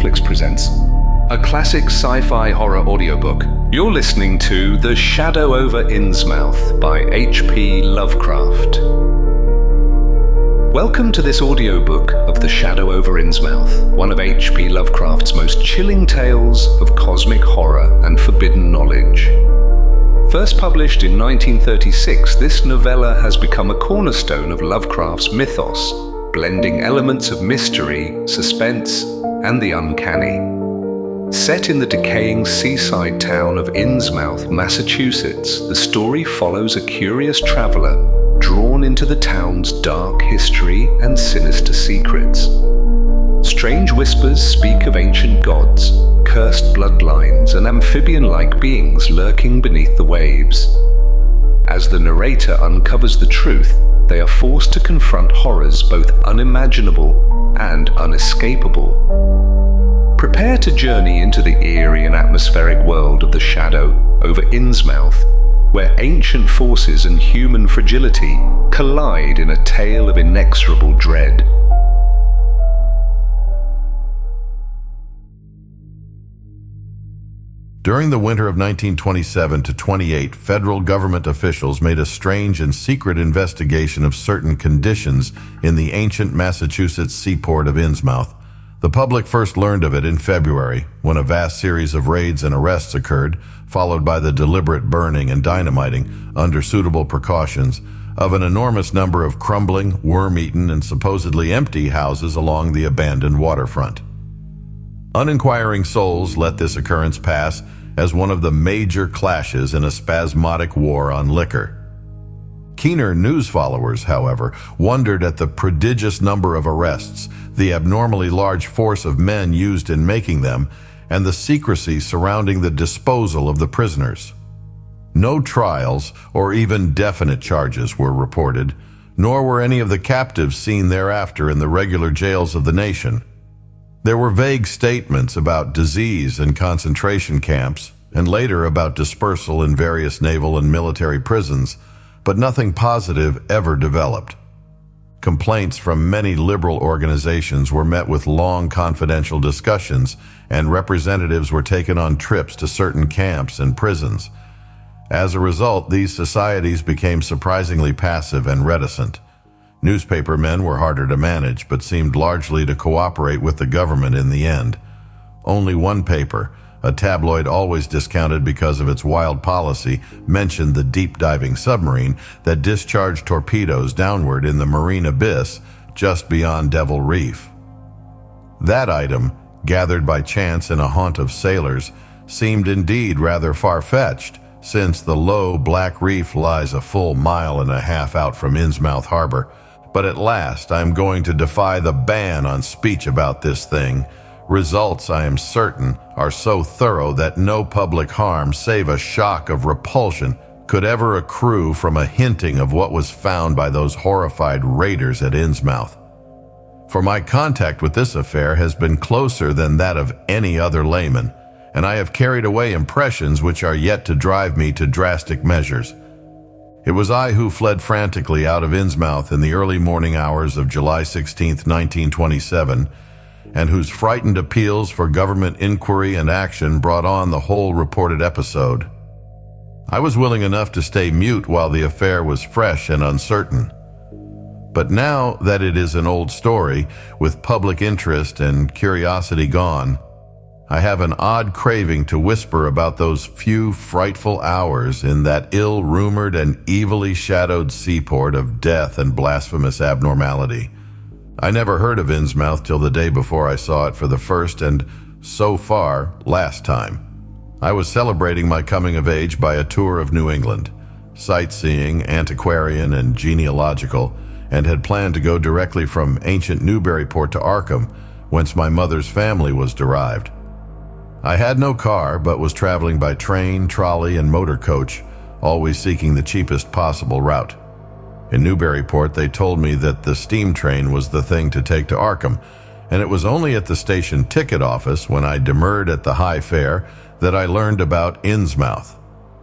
Netflix presents a classic sci-fi horror audiobook. You're listening to The Shadow over Innsmouth by H.P. Lovecraft. Welcome to this audiobook of The Shadow over Innsmouth, one of H.P. Lovecraft's most chilling tales of cosmic horror and forbidden knowledge. First published in 1936, this novella has become a cornerstone of Lovecraft's mythos, blending elements of mystery, suspense, and the uncanny. Set in the decaying seaside town of Innsmouth, Massachusetts, the story follows a curious traveler drawn into the town's dark history and sinister secrets. Strange whispers speak of ancient gods, cursed bloodlines, and amphibian-like beings lurking beneath the waves. As the narrator uncovers the truth, they are forced to confront horrors both unimaginable and unescapable. Prepare to journey into the eerie and atmospheric world of the Shadow over Innsmouth, where ancient forces and human fragility collide in a tale of inexorable dread. During the winter of 1927 to 28, federal government officials made a strange and secret investigation of certain conditions in the ancient Massachusetts seaport of Innsmouth. The public first learned of it in February, when a vast series of raids and arrests occurred, followed by the deliberate burning and dynamiting, under suitable precautions, of an enormous number of crumbling, worm-eaten, and supposedly empty houses along the abandoned waterfront. Uninquiring souls let this occurrence pass as one of the major clashes in a spasmodic war on liquor. Keener news followers, however, wondered at the prodigious number of arrests, the abnormally large force of men used in making them, and the secrecy surrounding the disposal of the prisoners. No trials or even definite charges were reported, nor were any of the captives seen thereafter in the regular jails of the nation. There were vague statements about disease in concentration camps, and later about dispersal in various naval and military prisons, but nothing positive ever developed. Complaints from many liberal organizations were met with long confidential discussions, and representatives were taken on trips to certain camps and prisons. As a result, these societies became surprisingly passive and reticent. Newspaper men were harder to manage, but seemed largely to cooperate with the government in the end. Only one paper, a tabloid always discounted because of its wild policy, mentioned the deep-diving submarine that discharged torpedoes downward in the marine abyss just beyond Devil Reef. That item, gathered by chance in a haunt of sailors, seemed indeed rather far-fetched, since the low Black Reef lies a full mile and a half out from Innsmouth Harbor. But at last I am going to defy the ban on speech about this thing. Results, I am certain, are so thorough that no public harm save a shock of repulsion could ever accrue from a hinting of what was found by those horrified raiders at Innsmouth. For my contact with this affair has been closer than that of any other layman, and I have carried away impressions which are yet to drive me to drastic measures. It was I who fled frantically out of Innsmouth in the early morning hours of July 16, 1927, and whose frightened appeals for government inquiry and action brought on the whole reported episode. I was willing enough to stay mute while the affair was fresh and uncertain. But now that it is an old story, with public interest and curiosity gone, I have an odd craving to whisper about those few frightful hours in that ill-rumored and evilly shadowed seaport of death and blasphemous abnormality. I never heard of Innsmouth till the day before I saw it for the first and, so far, last time. I was celebrating my coming of age by a tour of New England, sightseeing, antiquarian, and genealogical, and had planned to go directly from ancient Newburyport to Arkham, whence my mother's family was derived. I had no car, but was traveling by train, trolley, and motor coach, always seeking the cheapest possible route. In Newburyport, they told me that the steam train was the thing to take to Arkham, and it was only at the station ticket office, when I demurred at the high fare, that I learned about Innsmouth.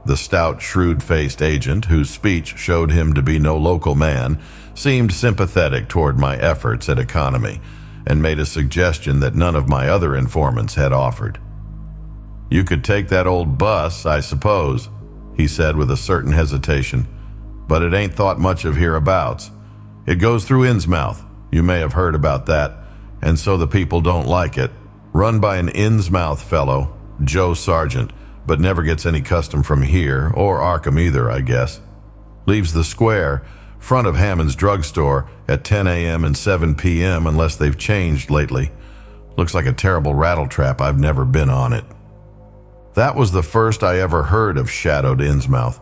The stout, shrewd-faced agent, whose speech showed him to be no local man, seemed sympathetic toward my efforts at economy, and made a suggestion that none of my other informants had offered. "You could take that old bus, I suppose," he said with a certain hesitation, "but it ain't thought much of hereabouts. It goes through Innsmouth. You may have heard about that, and so the people don't like it. Run by an Innsmouth fellow, Joe Sargent, but never gets any custom from here, or Arkham either, I guess. Leaves the square, front of Hammond's drugstore, at 10 a.m. and 7 p.m. unless they've changed lately. Looks like a terrible rattletrap. I've never been on it." That was the first I ever heard of shadowed Innsmouth.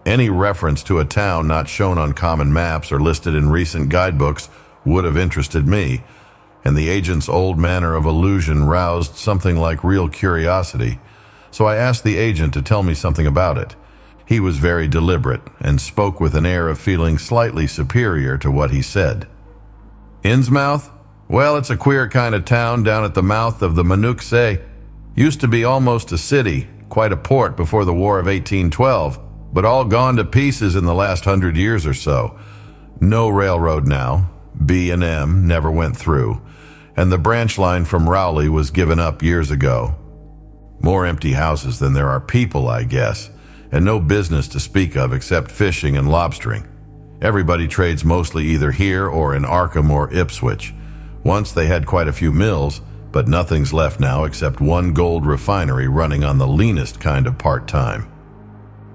Any reference to a town not shown on common maps or listed in recent guidebooks would have interested me, and the agent's old manner of allusion roused something like real curiosity. So I asked the agent to tell me something about it. He was very deliberate and spoke with an air of feeling slightly superior to what he said. "Innsmouth? Well, it's a queer kind of town down at the mouth of the Manuxay. Used to be almost a city, quite a port before the War of 1812, but all gone to pieces in the last 100 years or so. No railroad now. B&M never went through, and the branch line from Rowley was given up years ago. More empty houses than there are people, I guess, and no business to speak of except fishing and lobstering. Everybody trades mostly either here or in Arkham or Ipswich. Once they had quite a few mills, but nothing's left now except one gold refinery running on the leanest kind of part-time.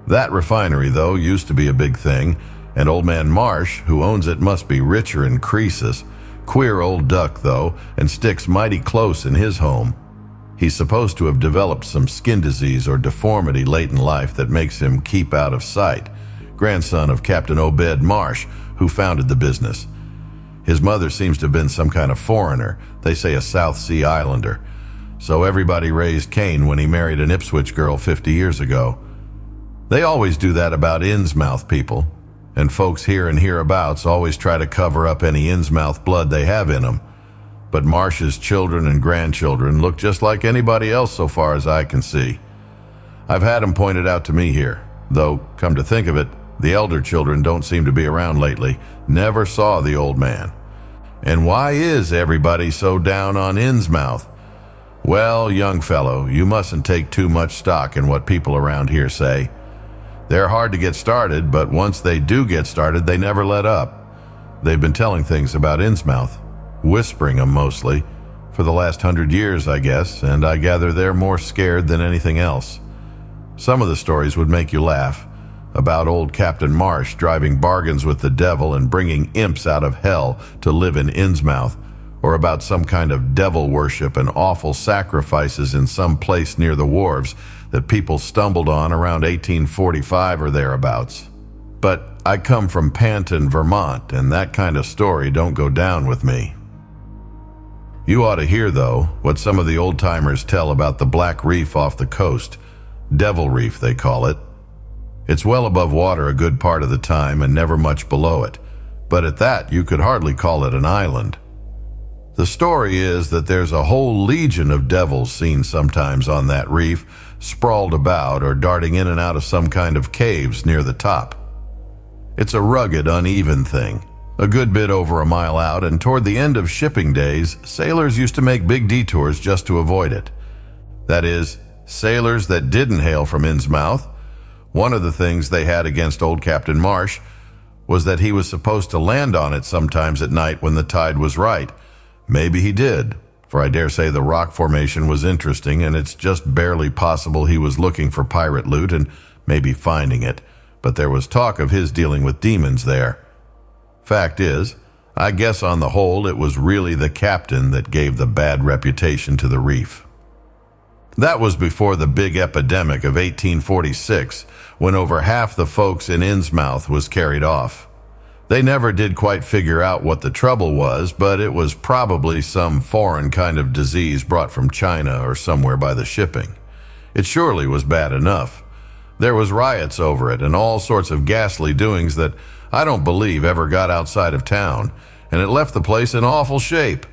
That refinery, though, used to be a big thing, and old man Marsh, who owns it, must be richer in Croesus. Queer old duck, though, and sticks mighty close in his home. He's supposed to have developed some skin disease or deformity late in life that makes him keep out of sight. Grandson of Captain Obed Marsh, who founded the business. His mother seems to have been some kind of foreigner, they say a South Sea Islander. So everybody raised Cain when he married an Ipswich girl 50 years ago. They always do that about Innsmouth people, and folks here and hereabouts always try to cover up any Innsmouth blood they have in them. But Marsh's children and grandchildren look just like anybody else so far as I can see. I've had them pointed out to me here, though, come to think of it, the elder children don't seem to be around lately. Never saw the old man. And why is everybody so down on Innsmouth? Well, young fellow, you mustn't take too much stock in what people around here say. They're hard to get started, but once they do get started, they never let up. They've been telling things about Innsmouth, whispering them mostly, for the last 100 years, I guess, and I gather they're more scared than anything else. Some of the stories would make you laugh, about old Captain Marsh driving bargains with the devil and bringing imps out of hell to live in Innsmouth, or about some kind of devil worship and awful sacrifices in some place near the wharves that people stumbled on around 1845 or thereabouts. But I come from Panton, Vermont, and that kind of story don't go down with me. You ought to hear, though, what some of the old-timers tell about the Black Reef off the coast. Devil Reef, they call it. It's well above water a good part of the time and never much below it, but at that you could hardly call it an island. The story is that there's a whole legion of devils seen sometimes on that reef, sprawled about or darting in and out of some kind of caves near the top. It's a rugged, uneven thing, a good bit over a mile out, and toward the end of shipping days, sailors used to make big detours just to avoid it. That is, sailors that didn't hail from Innsmouth. One of the things they had against old Captain Marsh was that he was supposed to land on it sometimes at night when the tide was right. Maybe he did, for I dare say the rock formation was interesting, and it's just barely possible he was looking for pirate loot and maybe finding it, but there was talk of his dealing with demons there. Fact is, I guess on the whole it was really the captain that gave the bad reputation to the reef. That was before the big epidemic of 1846, when over half the folks in Innsmouth was carried off. They never did quite figure out what the trouble was, but it was probably some foreign kind of disease brought from China or somewhere by the shipping. It surely was bad enough. There was riots over it and all sorts of ghastly doings that I don't believe ever got outside of town, and it left the place in awful shape.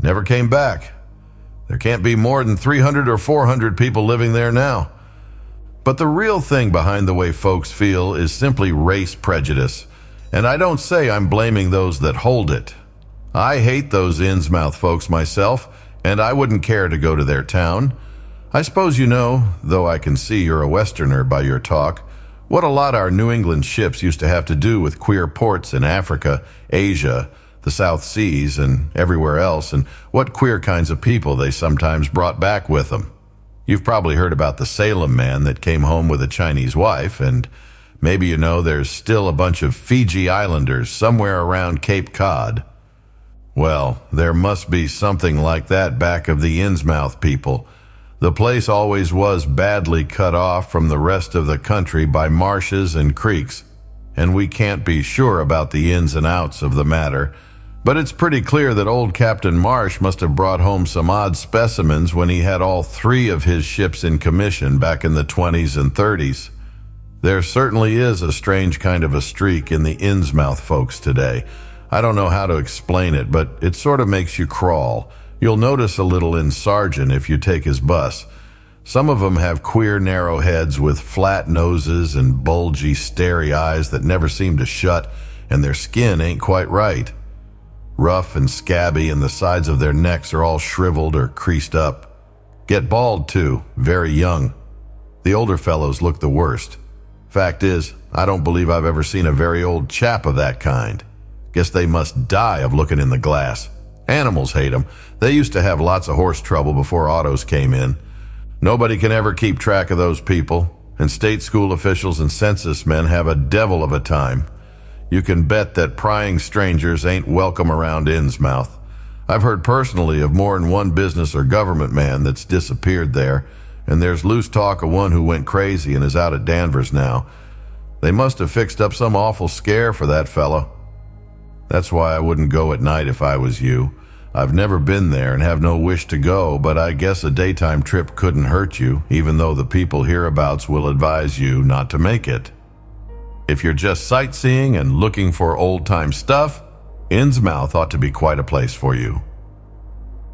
Never came back. There can't be more than 300 or 400 people living there now. But the real thing behind the way folks feel is simply race prejudice. And I don't say I'm blaming those that hold it. I hate those Innsmouth folks myself, and I wouldn't care to go to their town. I suppose you know, though I can see you're a Westerner by your talk, what a lot our New England ships used to have to do with queer ports in Africa, Asia, the South Seas, and everywhere else, and what queer kinds of people they sometimes brought back with them. You've probably heard about the Salem man that came home with a Chinese wife, and maybe you know there's still a bunch of Fiji Islanders somewhere around Cape Cod. Well, there must be something like that back of the Innsmouth people. The place always was badly cut off from the rest of the country by marshes and creeks, and we can't be sure about the ins and outs of the matter, but it's pretty clear that old Captain Marsh must have brought home some odd specimens when he had all 3 of his ships in commission back in the 20s and 30s. There certainly is a strange kind of a streak in the Innsmouth folks today. I don't know how to explain it, but it sort of makes you crawl. You'll notice a little in Sargent if you take his bus. Some of them have queer narrow heads with flat noses and bulgy, starey eyes that never seem to shut, and their skin ain't quite right. Rough and scabby, and the sides of their necks are all shriveled or creased up. Get bald, too, very young. The older fellows look the worst. Fact is, I don't believe I've ever seen a very old chap of that kind. Guess they must die of looking in the glass. Animals hate them. They used to have lots of horse trouble before autos came in. Nobody can ever keep track of those people, and state school officials and census men have a devil of a time. You can bet that prying strangers ain't welcome around Innsmouth. I've heard personally of more than one business or government man that's disappeared there, and there's loose talk of one who went crazy and is out at Danvers now. They must have fixed up some awful scare for that fellow. That's why I wouldn't go at night if I was you. I've never been there and have no wish to go, but I guess a daytime trip couldn't hurt you, even though the people hereabouts will advise you not to make it. If you're just sightseeing and looking for old-time stuff, Innsmouth ought to be quite a place for you.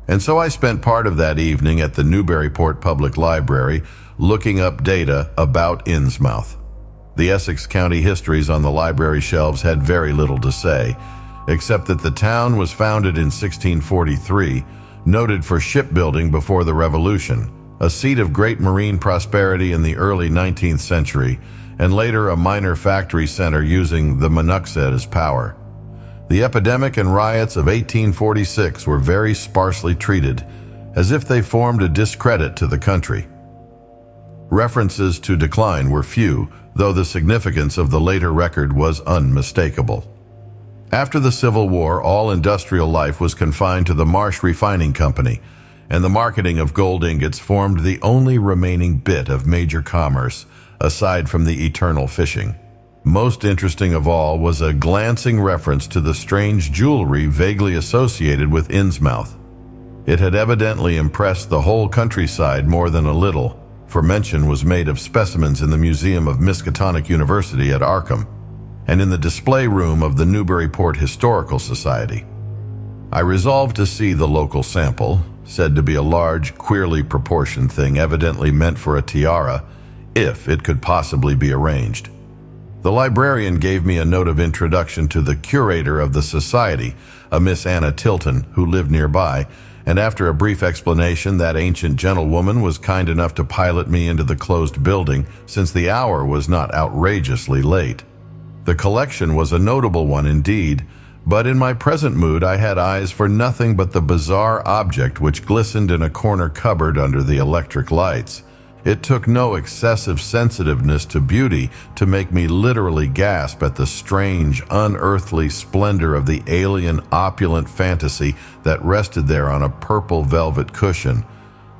And so I spent part of that evening at the Newburyport Public Library looking up data about Innsmouth. The Essex County histories on the library shelves had very little to say, except that the town was founded in 1643, noted for shipbuilding before the Revolution, a seat of great marine prosperity in the early 19th century, and later a minor factory center using the Monuxet as power. The epidemic and riots of 1846 were very sparsely treated, as if they formed a discredit to the country. References to decline were few, though the significance of the later record was unmistakable. After the Civil War, all industrial life was confined to the Marsh Refining Company, and the marketing of gold ingots formed the only remaining bit of major commerce, aside from the eternal fishing. Most interesting of all was a glancing reference to the strange jewelry vaguely associated with Innsmouth. It had evidently impressed the whole countryside more than a little, for mention was made of specimens in the Museum of Miskatonic University at Arkham, and in the display room of the Newburyport Historical Society. I resolved to see the local sample, said to be a large, queerly proportioned thing evidently meant for a tiara, if it could possibly be arranged. The librarian gave me a note of introduction to the curator of the society, a Miss Anna Tilton, who lived nearby, and after a brief explanation, that ancient gentlewoman was kind enough to pilot me into the closed building, since the hour was not outrageously late. The collection was a notable one indeed, but in my present mood I had eyes for nothing but the bizarre object which glistened in a corner cupboard under the electric lights. It took no excessive sensitiveness to beauty to make me literally gasp at the strange, unearthly splendor of the alien, opulent fantasy that rested there on a purple velvet cushion.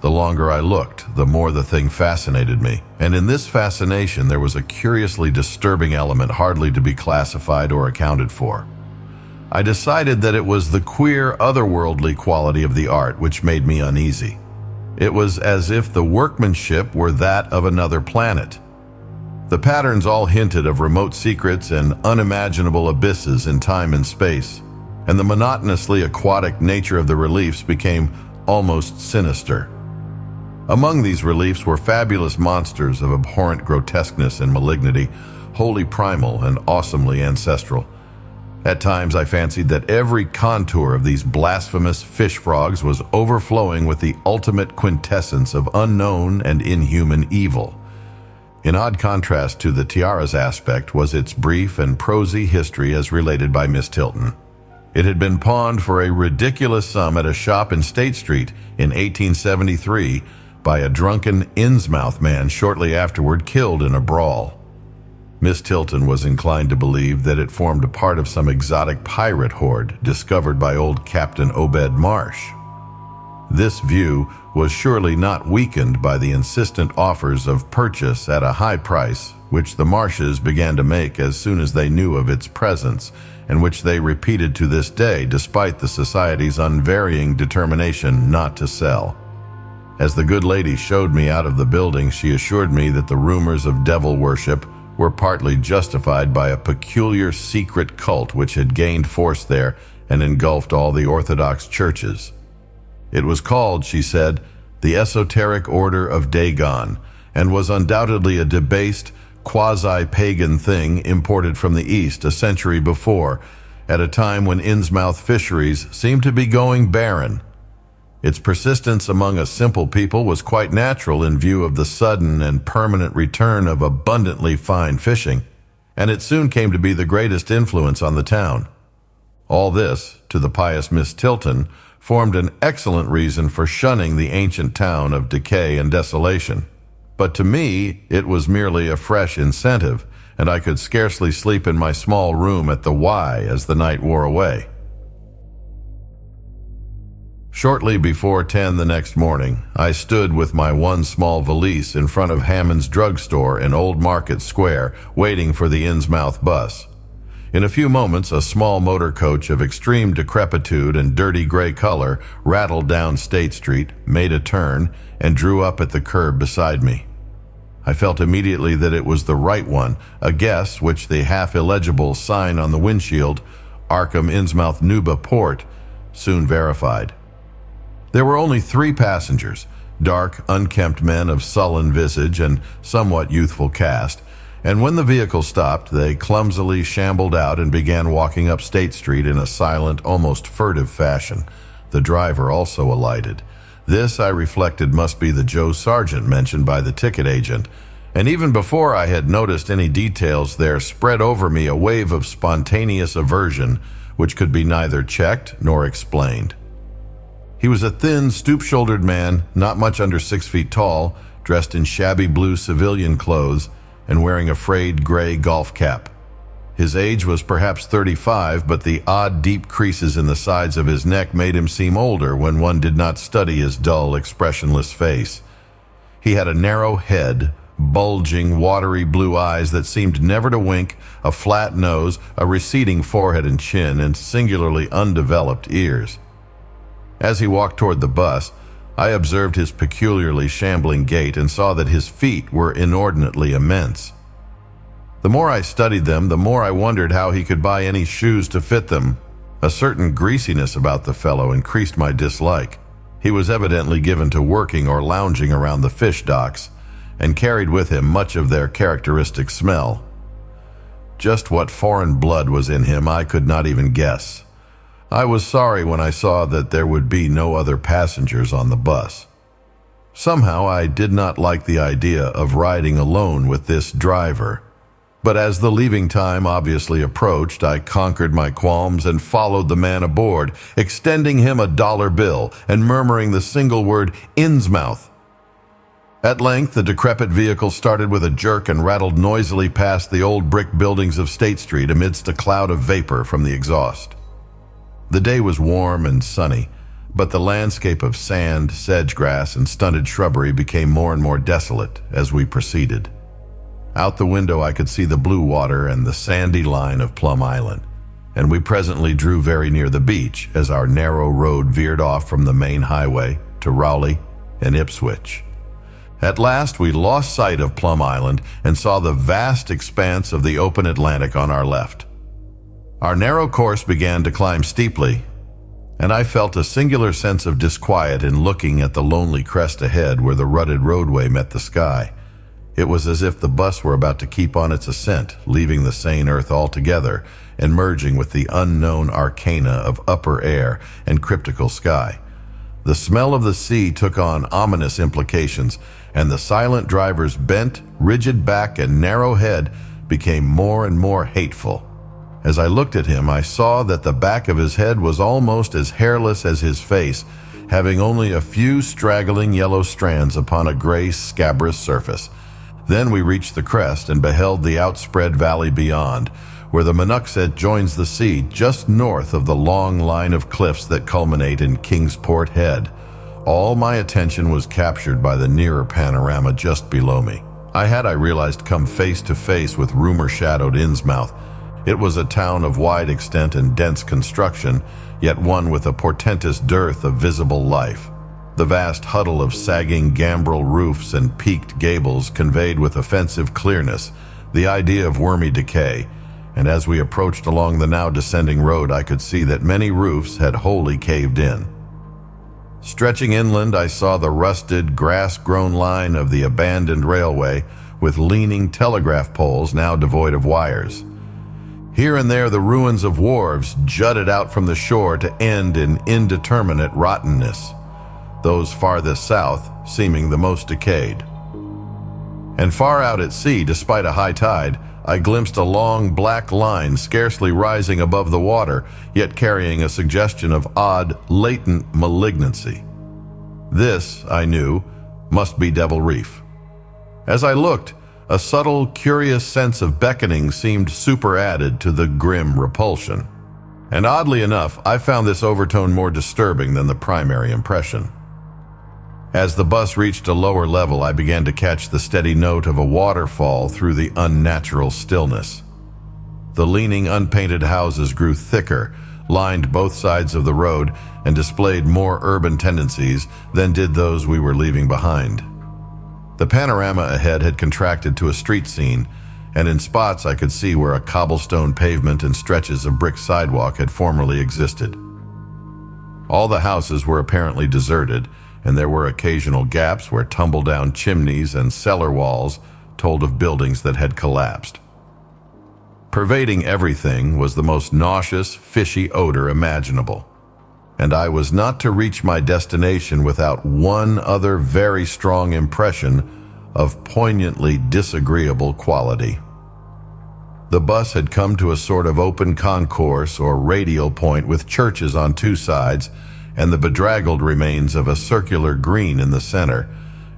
The longer I looked, the more the thing fascinated me, and in this fascination there was a curiously disturbing element hardly to be classified or accounted for. I decided that it was the queer, otherworldly quality of the art which made me uneasy. It was as if the workmanship were that of another planet. The patterns all hinted of remote secrets and unimaginable abysses in time and space, and the monotonously aquatic nature of the reliefs became almost sinister. Among these reliefs were fabulous monsters of abhorrent grotesqueness and malignity, wholly primal and awesomely ancestral. At times I fancied that every contour of these blasphemous fish frogs was overflowing with the ultimate quintessence of unknown and inhuman evil. In odd contrast to the tiara's aspect was its brief and prosy history as related by Miss Tilton. It had been pawned for a ridiculous sum at a shop in State Street in 1873 by a drunken Innsmouth man shortly afterward killed in a brawl. Miss Tilton was inclined to believe that it formed a part of some exotic pirate horde discovered by old Captain Obed Marsh. This view was surely not weakened by the insistent offers of purchase at a high price, which the Marshes began to make as soon as they knew of its presence, and which they repeated to this day despite the Society's unvarying determination not to sell. As the good lady showed me out of the building, she assured me that the rumors of devil worship were partly justified by a peculiar secret cult which had gained force there and engulfed all the Orthodox churches. It was called, she said, the Esoteric Order of Dagon, and was undoubtedly a debased, quasi-pagan thing imported from the East a century before, at a time when Innsmouth fisheries seemed to be going barren. Its persistence among a simple people was quite natural in view of the sudden and permanent return of abundantly fine fishing, and it soon came to be the greatest influence on the town. All this, to the pious Miss Tilton, formed an excellent reason for shunning the ancient town of decay and desolation. But to me, it was merely a fresh incentive, and I could scarcely sleep in my small room at the Y as the night wore away. Shortly before 10 the next morning, I stood with my one small valise in front of Hammond's drugstore in Old Market Square, waiting for the Innsmouth bus. In a few moments, a small motor coach of extreme decrepitude and dirty gray color rattled down State Street, made a turn, and drew up at the curb beside me. I felt immediately that it was the right one, a guess which the half-illegible sign on the windshield, Arkham Innsmouth Nuba Port, soon verified. There were only 3 passengers, dark, unkempt men of sullen visage and somewhat youthful cast, and when the vehicle stopped, they clumsily shambled out and began walking up State Street in a silent, almost furtive fashion. The driver also alighted. This, I reflected, must be the Joe Sargent mentioned by the ticket agent, and even before I had noticed any details, there spread over me a wave of spontaneous aversion which could be neither checked nor explained. He was a thin, stoop-shouldered man, not much under 6 feet tall, dressed in shabby blue civilian clothes and wearing a frayed gray golf cap. His age was perhaps 35, but the odd, deep creases in the sides of his neck made him seem older when one did not study his dull, expressionless face. He had a narrow head, bulging, watery blue eyes that seemed never to wink, a flat nose, a receding forehead and chin, and singularly undeveloped ears. As he walked toward the bus, I observed his peculiarly shambling gait and saw that his feet were inordinately immense. The more I studied them, the more I wondered how he could buy any shoes to fit them. A certain greasiness about the fellow increased my dislike. He was evidently given to working or lounging around the fish docks, and carried with him much of their characteristic smell. Just what foreign blood was in him I could not even guess. I was sorry when I saw that there would be no other passengers on the bus. Somehow I did not like the idea of riding alone with this driver. But as the leaving time obviously approached, I conquered my qualms and followed the man aboard, extending him a $1 bill and murmuring the single word, "Innsmouth." At length, the decrepit vehicle started with a jerk and rattled noisily past the old brick buildings of State Street amidst a cloud of vapor from the exhaust. The day was warm and sunny, but the landscape of sand, sedge-grass, and stunted shrubbery became more and more desolate as we proceeded. Out the window I could see the blue water and the sandy line of Plum Island, and we presently drew very near the beach as our narrow road veered off from the main highway to Rowley and Ipswich. At last we lost sight of Plum Island and saw the vast expanse of the open Atlantic on our left. Our narrow course began to climb steeply, and I felt a singular sense of disquiet in looking at the lonely crest ahead where the rutted roadway met the sky. It was as if the bus were about to keep on its ascent, leaving the sane earth altogether, and merging with the unknown arcana of upper air and cryptical sky. The smell of the sea took on ominous implications, and the silent driver's bent, rigid back and narrow head became more and more hateful. As I looked at him, I saw that the back of his head was almost as hairless as his face, having only a few straggling yellow strands upon a gray, scabrous surface. Then we reached the crest and beheld the outspread valley beyond, where the Monuxet joins the sea just north of the long line of cliffs that culminate in Kingsport Head. All my attention was captured by the nearer panorama just below me. I realized, come face to face with rumor-shadowed Innsmouth. It was a town of wide extent and dense construction, yet one with a portentous dearth of visible life. The vast huddle of sagging gambrel roofs and peaked gables conveyed with offensive clearness the idea of wormy decay, and as we approached along the now descending road, I could see that many roofs had wholly caved in. Stretching inland, I saw the rusted, grass-grown line of the abandoned railway with leaning telegraph poles now devoid of wires. Here and there, the ruins of wharves jutted out from the shore to end in indeterminate rottenness, those farthest south seeming the most decayed. And far out at sea, despite a high tide, I glimpsed a long black line scarcely rising above the water, yet carrying a suggestion of odd, latent malignancy. This, I knew, must be Devil Reef. As I looked, a subtle, curious sense of beckoning seemed superadded to the grim repulsion. And oddly enough, I found this overtone more disturbing than the primary impression. As the bus reached a lower level, I began to catch the steady note of a waterfall through the unnatural stillness. The leaning, unpainted houses grew thicker, lined both sides of the road, and displayed more urban tendencies than did those we were leaving behind. The panorama ahead had contracted to a street scene, and in spots I could see where a cobblestone pavement and stretches of brick sidewalk had formerly existed. All the houses were apparently deserted, and there were occasional gaps where tumble-down chimneys and cellar walls told of buildings that had collapsed. Pervading everything was the most nauseous, fishy odor imaginable, and I was not to reach my destination without one other very strong impression of poignantly disagreeable quality. The bus had come to a sort of open concourse or radial point with churches on two sides and the bedraggled remains of a circular green in the center,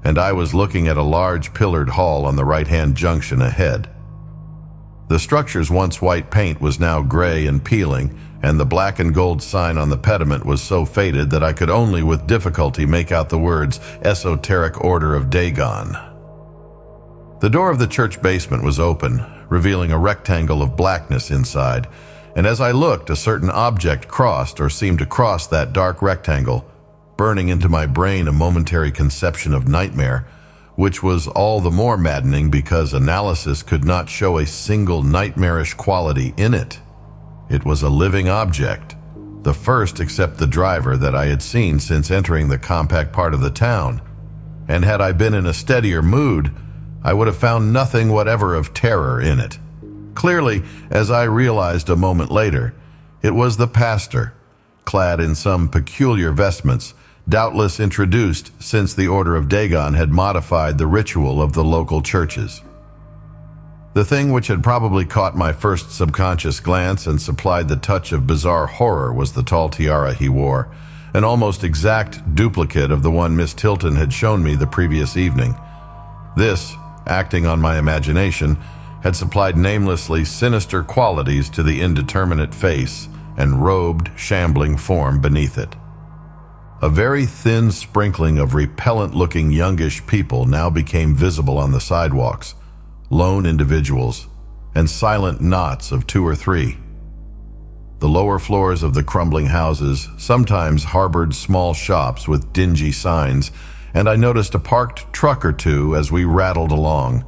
and I was looking at a large pillared hall on the right-hand junction ahead. The structure's once white paint was now gray and peeling, and the black and gold sign on the pediment was so faded that I could only with difficulty make out the words Esoteric Order of Dagon. The door of the church basement was open, revealing a rectangle of blackness inside, and as I looked, a certain object crossed or seemed to cross that dark rectangle, burning into my brain a momentary conception of nightmare, which was all the more maddening because analysis could not show a single nightmarish quality in it. It was a living object, the first except the driver that I had seen since entering the compact part of the town, and had I been in a steadier mood, I would have found nothing whatever of terror in it. Clearly, as I realized a moment later, it was the pastor, clad in some peculiar vestments, doubtless introduced since the Order of Dagon had modified the ritual of the local churches. The thing which had probably caught my first subconscious glance and supplied the touch of bizarre horror was the tall tiara he wore, an almost exact duplicate of the one Miss Tilton had shown me the previous evening. This, acting on my imagination, had supplied namelessly sinister qualities to the indeterminate face and robed, shambling form beneath it. A very thin sprinkling of repellent-looking youngish people now became visible on the sidewalks, lone individuals, and silent knots of 2 or 3. The lower floors of the crumbling houses sometimes harbored small shops with dingy signs, and I noticed a parked truck or two as we rattled along.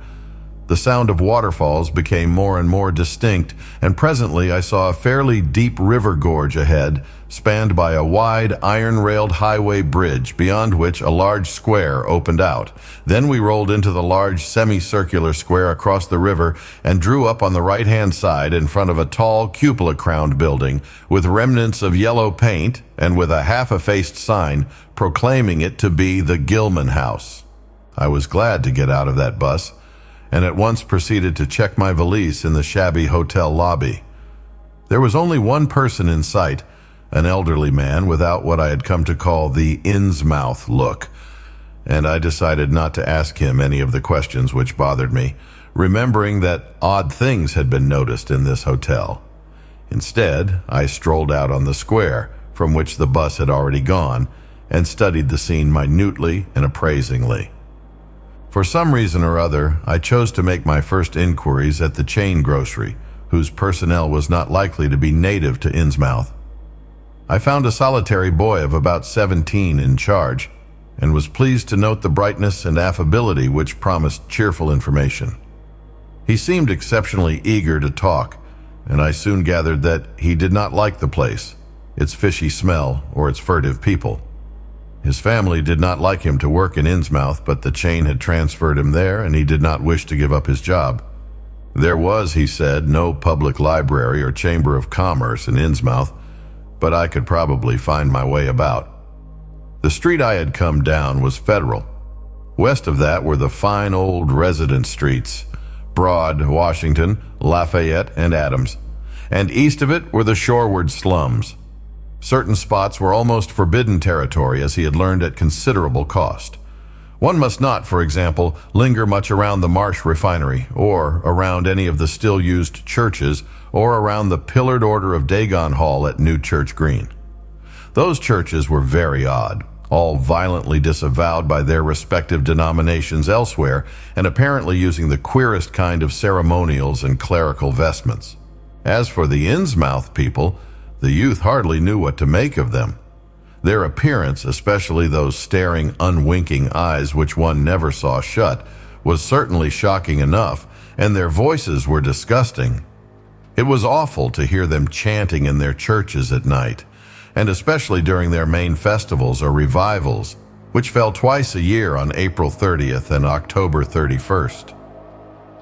The sound of waterfalls became more and more distinct, and presently I saw a fairly deep river gorge ahead, spanned by a wide, iron-railed highway bridge, beyond which a large square opened out. Then we rolled into the large semicircular square across the river and drew up on the right-hand side in front of a tall, cupola-crowned building with remnants of yellow paint and with a half-effaced sign proclaiming it to be the Gilman House. I was glad to get out of that bus, and at once proceeded to check my valise in the shabby hotel lobby. There was only one person in sight, an elderly man without what I had come to call the Innsmouth look, and I decided not to ask him any of the questions which bothered me, remembering that odd things had been noticed in this hotel. Instead, I strolled out on the square, from which the bus had already gone, and studied the scene minutely and appraisingly. For some reason or other, I chose to make my first inquiries at the chain grocery, whose personnel was not likely to be native to Innsmouth. I found a solitary boy of about 17 in charge, and was pleased to note the brightness and affability which promised cheerful information. He seemed exceptionally eager to talk, and I soon gathered that he did not like the place, its fishy smell, or its furtive people. His family did not like him to work in Innsmouth, but the chain had transferred him there, and he did not wish to give up his job. There was, he said, no public library or chamber of commerce in Innsmouth, but I could probably find my way about. The street I had come down was Federal. West of that were the fine old residence streets, Broad, Washington, Lafayette, and Adams, and east of it were the shoreward slums. Certain spots were almost forbidden territory, as he had learned at considerable cost. One must not, for example, linger much around the Marsh refinery, or around any of the still-used churches, or around the pillared order of Dagon Hall at New Church Green. Those churches were very odd, all violently disavowed by their respective denominations elsewhere, and apparently using the queerest kind of ceremonials and clerical vestments. As for the Innsmouth people, the youth hardly knew what to make of them. Their appearance, especially those staring, unwinking eyes which one never saw shut, was certainly shocking enough, and their voices were disgusting. It was awful to hear them chanting in their churches at night, and especially during their main festivals or revivals, which fell twice a year on April 30th and October 31st.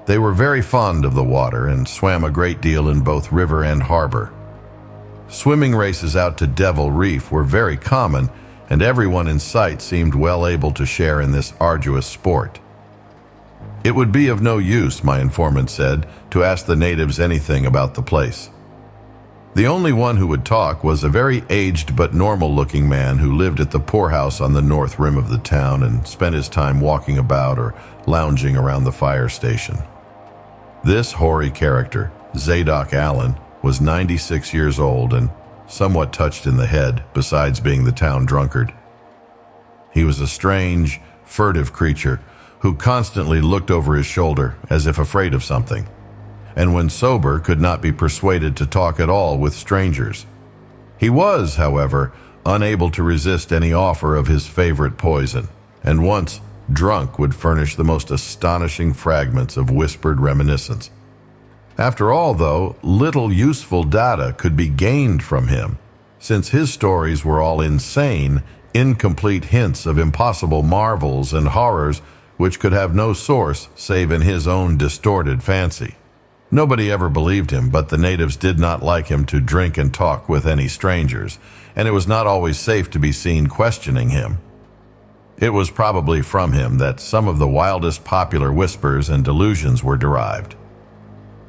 They were very fond of the water and swam a great deal in both river and harbor. Swimming races out to Devil Reef were very common, and everyone in sight seemed well able to share in this arduous sport. It would be of no use, my informant said, to ask the natives anything about the place. The only one who would talk was a very aged but normal-looking man who lived at the poorhouse on the north rim of the town and spent his time walking about or lounging around the fire station. This hoary character, Zadok Allen, was 96 years old and somewhat touched in the head, besides being the town drunkard. He was a strange, furtive creature who constantly looked over his shoulder as if afraid of something, and when sober could not be persuaded to talk at all with strangers. He was, however, unable to resist any offer of his favorite poison, and once, drunk, would furnish the most astonishing fragments of whispered reminiscence. After all, though, little useful data could be gained from him, since his stories were all insane, incomplete hints of impossible marvels and horrors which could have no source save in his own distorted fancy. Nobody ever believed him, but the natives did not like him to drink and talk with any strangers, and it was not always safe to be seen questioning him. It was probably from him that some of the wildest popular whispers and delusions were derived.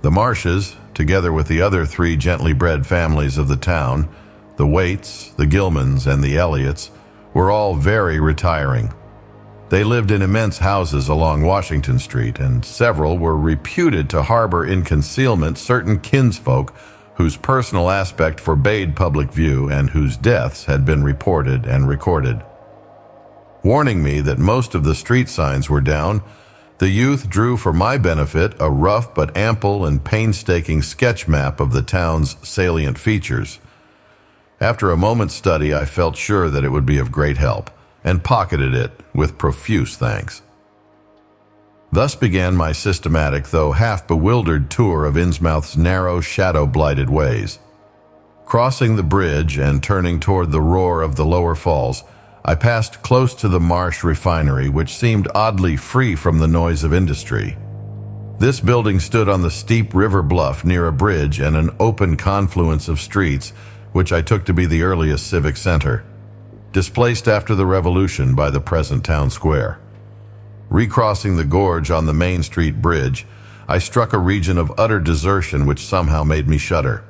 The Marshes, together with the other three gently bred families of the town, the Waits, the Gilmans, and the Elliots, were all very retiring. They lived in immense houses along Washington Street, and several were reputed to harbor in concealment certain kinsfolk whose personal aspect forbade public view and whose deaths had been reported and recorded. Warning me that most of the street signs were down, the youth drew for my benefit a rough but ample and painstaking sketch map of the town's salient features. After a moment's study, I felt sure that it would be of great help, and pocketed it with profuse thanks. Thus began my systematic, though half-bewildered tour of Innsmouth's narrow, shadow-blighted ways. Crossing the bridge and turning toward the roar of the lower falls, I passed close to the Marsh refinery, which seemed oddly free from the noise of industry. This building stood on the steep river bluff near a bridge and an open confluence of streets, which I took to be the earliest civic center, displaced after the revolution by the present town square. Recrossing the gorge on the Main Street Bridge, I struck a region of utter desertion which somehow made me shudder.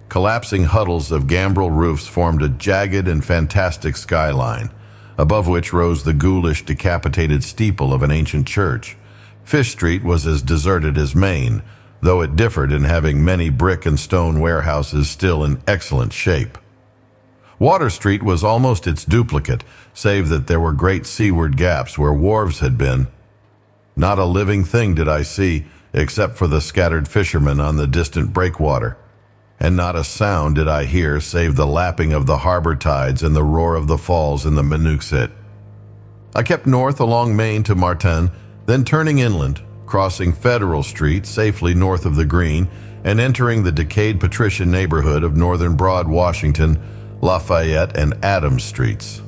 Collapsing huddles of gambrel roofs formed a jagged and fantastic skyline, above which rose the ghoulish, decapitated steeple of an ancient church. Fish Street was as deserted as Main, though it differed in having many brick and stone warehouses still in excellent shape. Water Street was almost its duplicate, save that there were great seaward gaps where wharves had been. Not a living thing did I see, except for the scattered fishermen on the distant breakwater, and not a sound did I hear save the lapping of the harbor tides and the roar of the falls in the Menuxet. I kept north along Main to Martin, then turning inland, crossing Federal Street safely north of the Green, and entering the decayed patrician neighborhood of northern Broad Washington, Lafayette, and Adams Streets.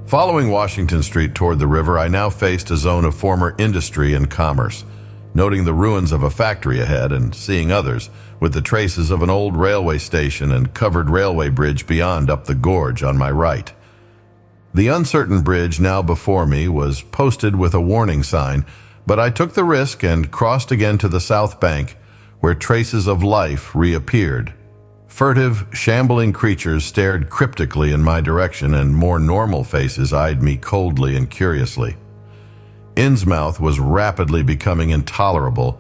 Following Washington Street toward the river, I now faced a zone of former industry and commerce, noting the ruins of a factory ahead and seeing others, with the traces of an old railway station and covered railway bridge beyond up the gorge on my right. The uncertain bridge now before me was posted with a warning sign, but I took the risk and crossed again to the south bank, where traces of life reappeared. Furtive, shambling creatures stared cryptically in my direction, and more normal faces eyed me coldly and curiously. Innsmouth was rapidly becoming intolerable,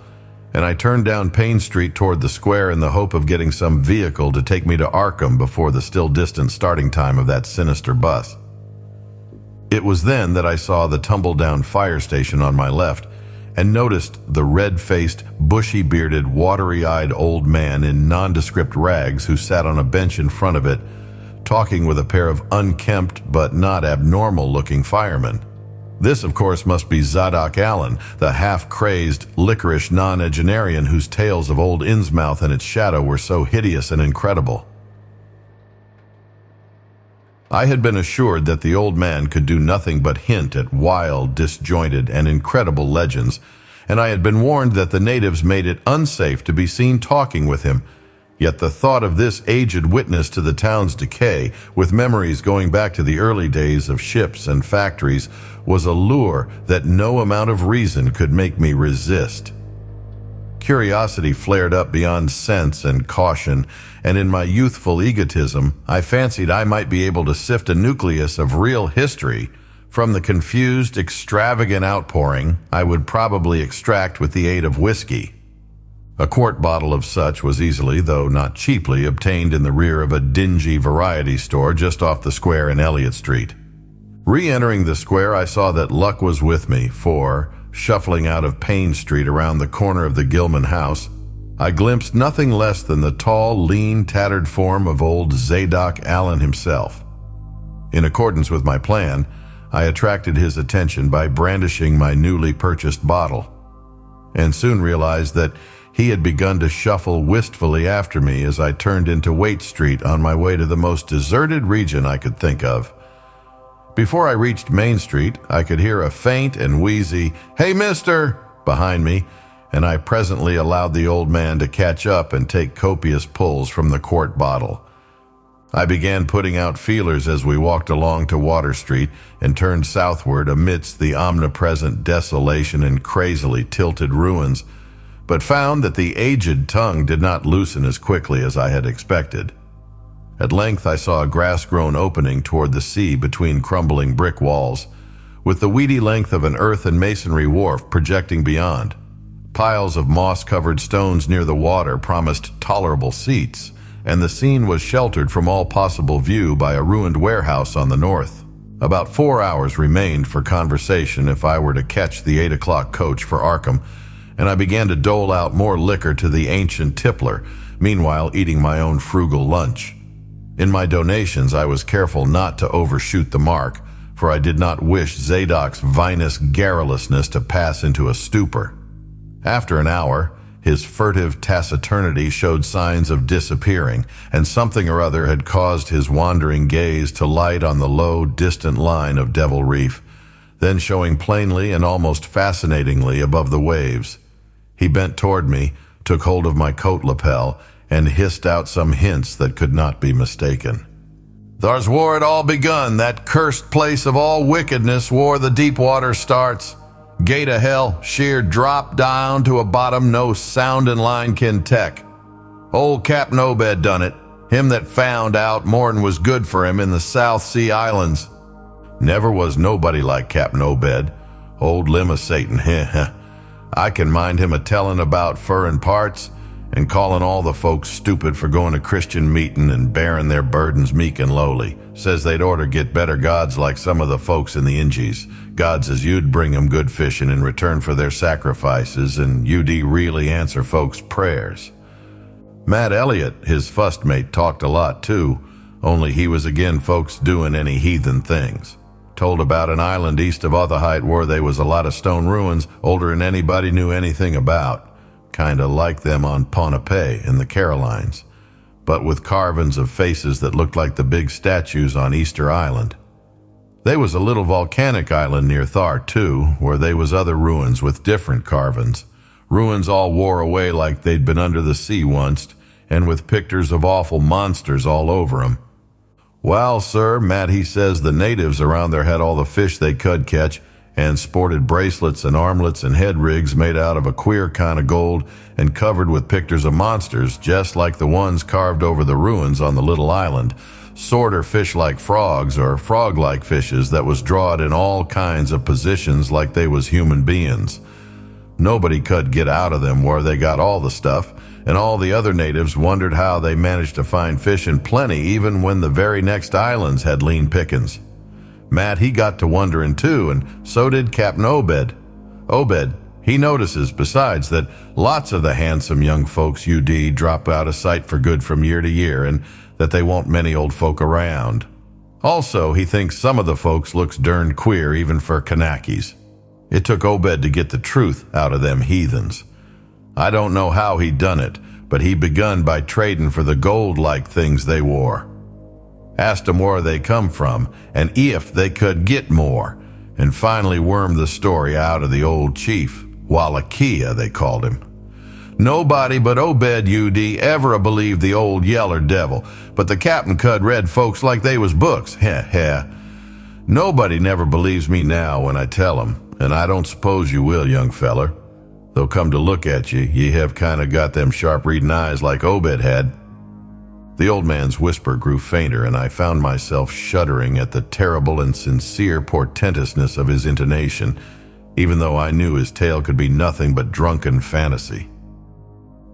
and I turned down Payne Street toward the square in the hope of getting some vehicle to take me to Arkham before the still distant starting time of that sinister bus. It was then that I saw the tumble-down fire station on my left and noticed the red-faced, bushy-bearded, watery-eyed old man in nondescript rags who sat on a bench in front of it, talking with a pair of unkempt but not abnormal-looking firemen. This, of course, must be Zadok Allen, the half-crazed, licorice nonagenarian whose tales of old Innsmouth and its shadow were so hideous and incredible. I had been assured that the old man could do nothing but hint at wild, disjointed, and incredible legends, and I had been warned that the natives made it unsafe to be seen talking with him. Yet the thought of this aged witness to the town's decay, with memories going back to the early days of ships and factories, was a lure that no amount of reason could make me resist. Curiosity flared up beyond sense and caution, and in my youthful egotism, I fancied I might be able to sift a nucleus of real history from the confused, extravagant outpouring I would probably extract with the aid of whiskey. A quart bottle of such was easily, though not cheaply, obtained in the rear of a dingy variety store just off the square in Elliott Street. Re-entering the square, I saw that luck was with me, for, shuffling out of Payne Street around the corner of the Gilman house, I glimpsed nothing less than the tall, lean, tattered form of old Zadok Allen himself. In accordance with my plan, I attracted his attention by brandishing my newly purchased bottle, and soon realized that he had begun to shuffle wistfully after me as I turned into Waite Street on my way to the most deserted region I could think of. Before I reached Main Street, I could hear a faint and wheezy, "Hey, mister!" behind me, and I presently allowed the old man to catch up and take copious pulls from the quart bottle. I began putting out feelers as we walked along to Water Street and turned southward amidst the omnipresent desolation and crazily tilted ruins, but found that the aged tongue did not loosen as quickly as I had expected. At length I saw a grass-grown opening toward the sea between crumbling brick walls, with the weedy length of an earth and masonry wharf projecting beyond. Piles of moss-covered stones near the water promised tolerable seats, and the scene was sheltered from all possible view by a ruined warehouse on the north. About 4 hours remained for conversation if I were to catch the 8 o'clock coach for Arkham, and I began to dole out more liquor to the ancient tippler, meanwhile eating my own frugal lunch. In my donations, I was careful not to overshoot the mark, for I did not wish Zadok's vinous garrulousness to pass into a stupor. After an hour, his furtive taciturnity showed signs of disappearing, and something or other had caused his wandering gaze to light on the low, distant line of Devil Reef, then showing plainly and almost fascinatingly above the waves. He bent toward me, took hold of my coat lapel, and hissed out some hints that could not be mistaken. "Thar's war it all begun, that cursed place of all wickedness where the deep water starts. Gate of hell, sheer drop down to a bottom no sounding line can tech. Old Captain Obed done it, him that found out more'n was good for him in the South Sea Islands. Never was nobody like Captain Obed, old limb of Satan, heh. I can mind him a-tellin' about furrin parts and calling all the folks stupid for going to Christian meeting and bearing their burdens meek and lowly. Says they'd orter get better gods like some of the folks in the Ingies. Gods as you'd bring 'em good fishing in return for their sacrifices, and you'd really answer folks' prayers. Matt Elliott, his fust mate, talked a lot too, only he was again folks doing any heathen things. Told about an island east of Otherhite where they was a lot of stone ruins older'n anybody knew anything about. Kinda like them on Ponape in the Carolines, but with carvings of faces that looked like the big statues on Easter Island. They was a little volcanic island near Thar, too, where they was other ruins with different carvings. Ruins all wore away like they'd been under the sea once, and with pictures of awful monsters all over 'em. Well, sir, Matt, he says the natives around there had all the fish they could catch, and sported bracelets and armlets and head rigs made out of a queer kind of gold and covered with pictures of monsters, just like the ones carved over the ruins on the little island. Sorter fish-like frogs or frog-like fishes that was drawed in all kinds of positions like they was human beings. Nobody could get out of them where they got all the stuff, and all the other natives wondered how they managed to find fish in plenty even when the very next islands had lean pickings. Matt, he got to wondering too, and so did Captain Obed. Obed, he notices, besides, that lots of the handsome young folks UD drop out of sight for good from year to year, and that they won't many old folk around. Also, he thinks some of the folks looks derned queer even for Kanaki's. It took Obed to get the truth out of them heathens. I don't know how he done it, but he begun by trading for the gold-like things they wore. Asked 'em where they come from, and if they could get more, and finally wormed the story out of the old chief, Wallachia they called him. Nobody but Obed UD ever believed the old yeller devil, but the captain could read folks like they was books, heh. Nobody never believes me now when I tell 'em, and I don't suppose you will, young feller. Though come to look at you, ye have kinda got them sharp reading eyes like Obed had. The old man's whisper grew fainter, and I found myself shuddering at the terrible and sincere portentousness of his intonation, even though I knew his tale could be nothing but drunken fantasy.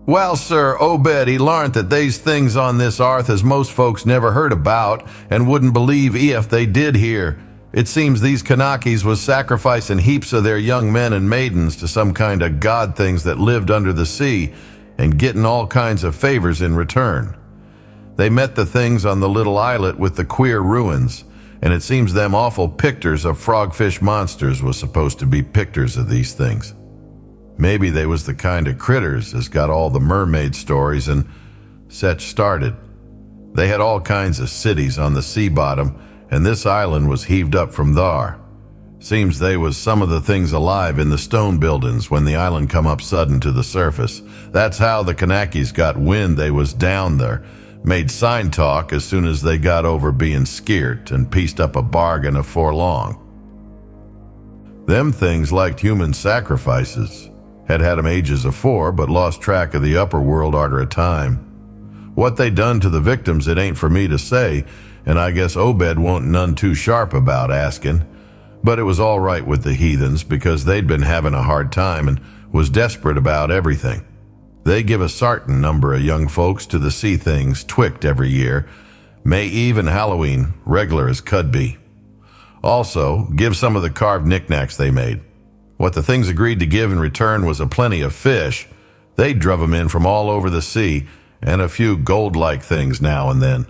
Well, sir, Obed, he larnt that they's things on this arth as most folks never heard about and wouldn't believe if they did hear. It seems these Kanakis was sacrificing heaps of their young men and maidens to some kind of god things that lived under the sea and getting all kinds of favors in return. They met the things on the little islet with the queer ruins, and it seems them awful pictures of frogfish monsters was supposed to be pictures of these things. Maybe they was the kind of critters as got all the mermaid stories and such started. They had all kinds of cities on the sea bottom, and this island was heaved up from thar. Seems they was some of the things alive in the stone buildings when the island come up sudden to the surface. That's how the Kanakis got wind they was down there, made sign talk as soon as they got over being skeert, and pieced up a bargain afore long. Them things liked human sacrifices. Had 'em ages afore, but lost track of the upper world arter a time. What they done to the victims it ain't for me to say, and I guess Obed won't none too sharp about asking. But it was all right with the heathens because they'd been having a hard time and was desperate about everything. They give a sartain number of young folks to the sea things twict every year, May Eve and Halloween, regular as could be. Also, give some of the carved knickknacks they made. What the things agreed to give in return was a plenty of fish. They druv 'em in from all over the sea, and a few gold-like things now and then.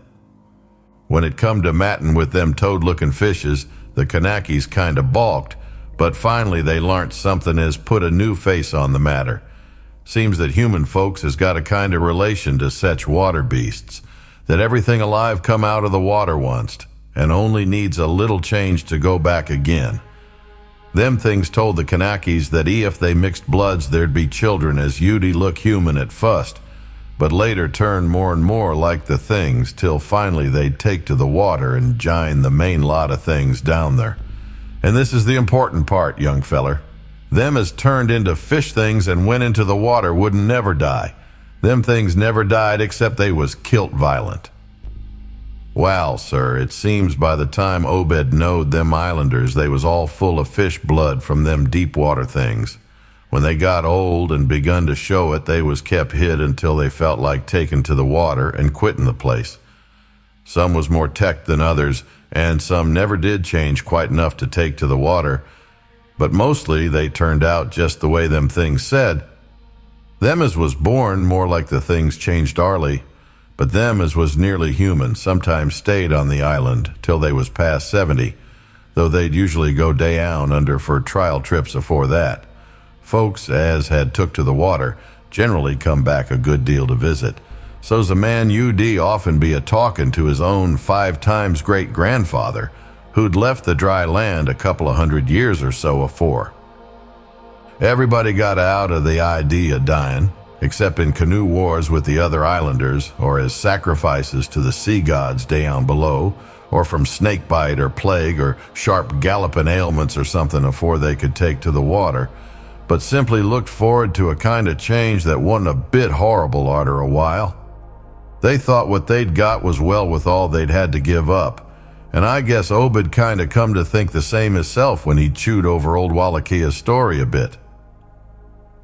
When it come to mattin' with them toad-looking fishes, The Kanaki's kinda balked, but finally they learnt something has put a new face on the matter. Seems that human folks has got a kind of relation to such water beasts, that everything alive come out of the water once, and only needs a little change to go back again. Them things told the Kanakis that if they mixed bloods there'd be children as you'd look human at first, but later turn more and more like the things, till finally they'd take to the water and jine the main lot of things down there. And this is the important part, young feller. Them as turned into fish things and went into the water wouldn't never die. Them things never died except they was kilt violent. Well, sir, it seems by the time Obed knowed them islanders, they was all full of fish blood from them deep water things. When they got old and begun to show it, they was kept hid until they felt like taking to the water and quitting the place. Some was more tech than others, and some never did change quite enough to take to the water, but mostly they turned out just the way them things said. Them as was born more like the things changed Arlie, but them as was nearly human sometimes stayed on the island till they was past 70, though they'd usually go down under for trial trips afore that. Folks as had took to the water generally come back a good deal to visit, so's a man UD often be a-talking to his own 5 times great-grandfather who'd left the dry land a couple of 100 years or so afore. Everybody got out of the idea of dying, except in canoe wars with the other islanders, or as sacrifices to the sea gods down below, or from snakebite or plague or sharp galloping ailments or something afore they could take to the water, but simply looked forward to a kind of change that wasn't a bit horrible arter a while. They thought what they'd got was well with all they'd had to give up, and I guess Obed kinda come to think the same himself when he chewed over old Wallachia story a bit.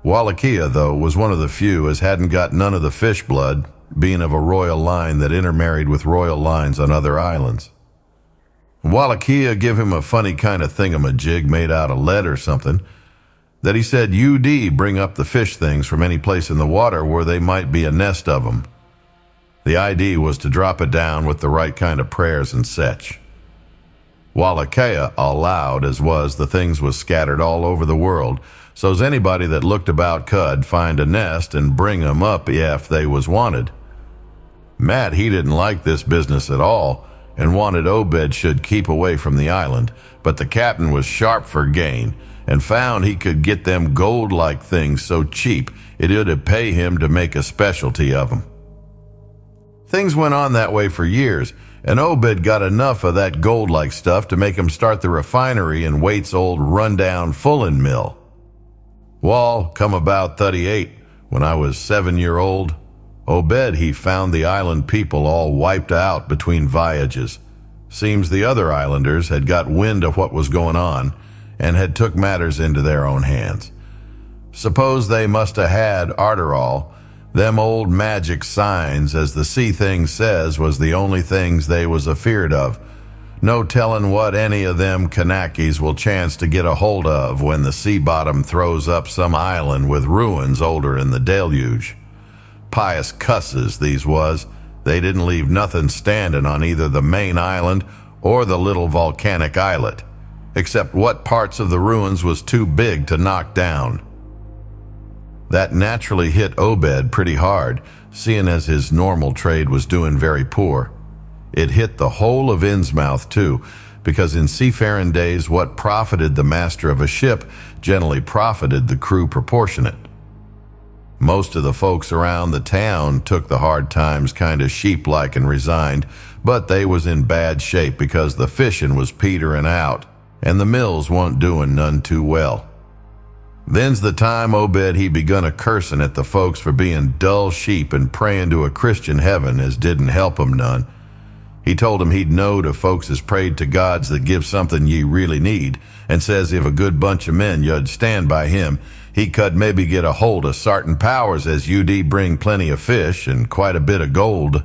Wallachia, though, was one of the few as hadn't got none of the fish blood, being of a royal line that intermarried with royal lines on other islands. Wallachia give him a funny kind of thingamajig made out of lead or something, that he said UD bring up the fish things from any place in the water where they might be a nest of 'em. The idea was to drop it down with the right kind of prayers and such. Wallachia allowed as was the things was scattered all over the world, so's anybody that looked about could find a nest and bring 'em up if they was wanted. Matt, he didn't like this business at all and wanted Obed should keep away from the island, but the captain was sharp for gain and found he could get them gold-like things so cheap it'd pay him to make a specialty of 'em. Things went on that way for years, and Obed got enough of that gold-like stuff to make him start the refinery in Waite's old rundown fullin' mill. Wall come about 38, when I was 7-year-old. Obed, he found the island people all wiped out between voyages. Seems the other islanders had got wind of what was going on and had took matters into their own hands. Suppose they must have had, arter all, them old magic signs, as the sea thing says, was the only things they was afeared of. No tellin' what any of them Kanakis will chance to get a hold of when the sea bottom throws up some island with ruins older than the deluge. Pious cusses these was. They didn't leave nothing standing on either the main island or the little volcanic islet, except what parts of the ruins was too big to knock down. That naturally hit Obed pretty hard, seeing as his normal trade was doing very poor. It hit the whole of Innsmouth, too, because in seafaring days what profited the master of a ship generally profited the crew proportionate. Most of the folks around the town took the hard times kind of sheep-like and resigned, but they was in bad shape because the fishing was petering out, and the mills wa'n't doing none too well. Then's the time Obed he begun a-cursin' at the folks for being dull sheep and praying to a Christian heaven as didn't help 'em none. He told 'em he'd know to folks as prayed to gods that give something ye really need, and says if a good bunch of men you'd stand by him, he could maybe get a hold of sartin powers as you'd bring plenty of fish and quite a bit of gold.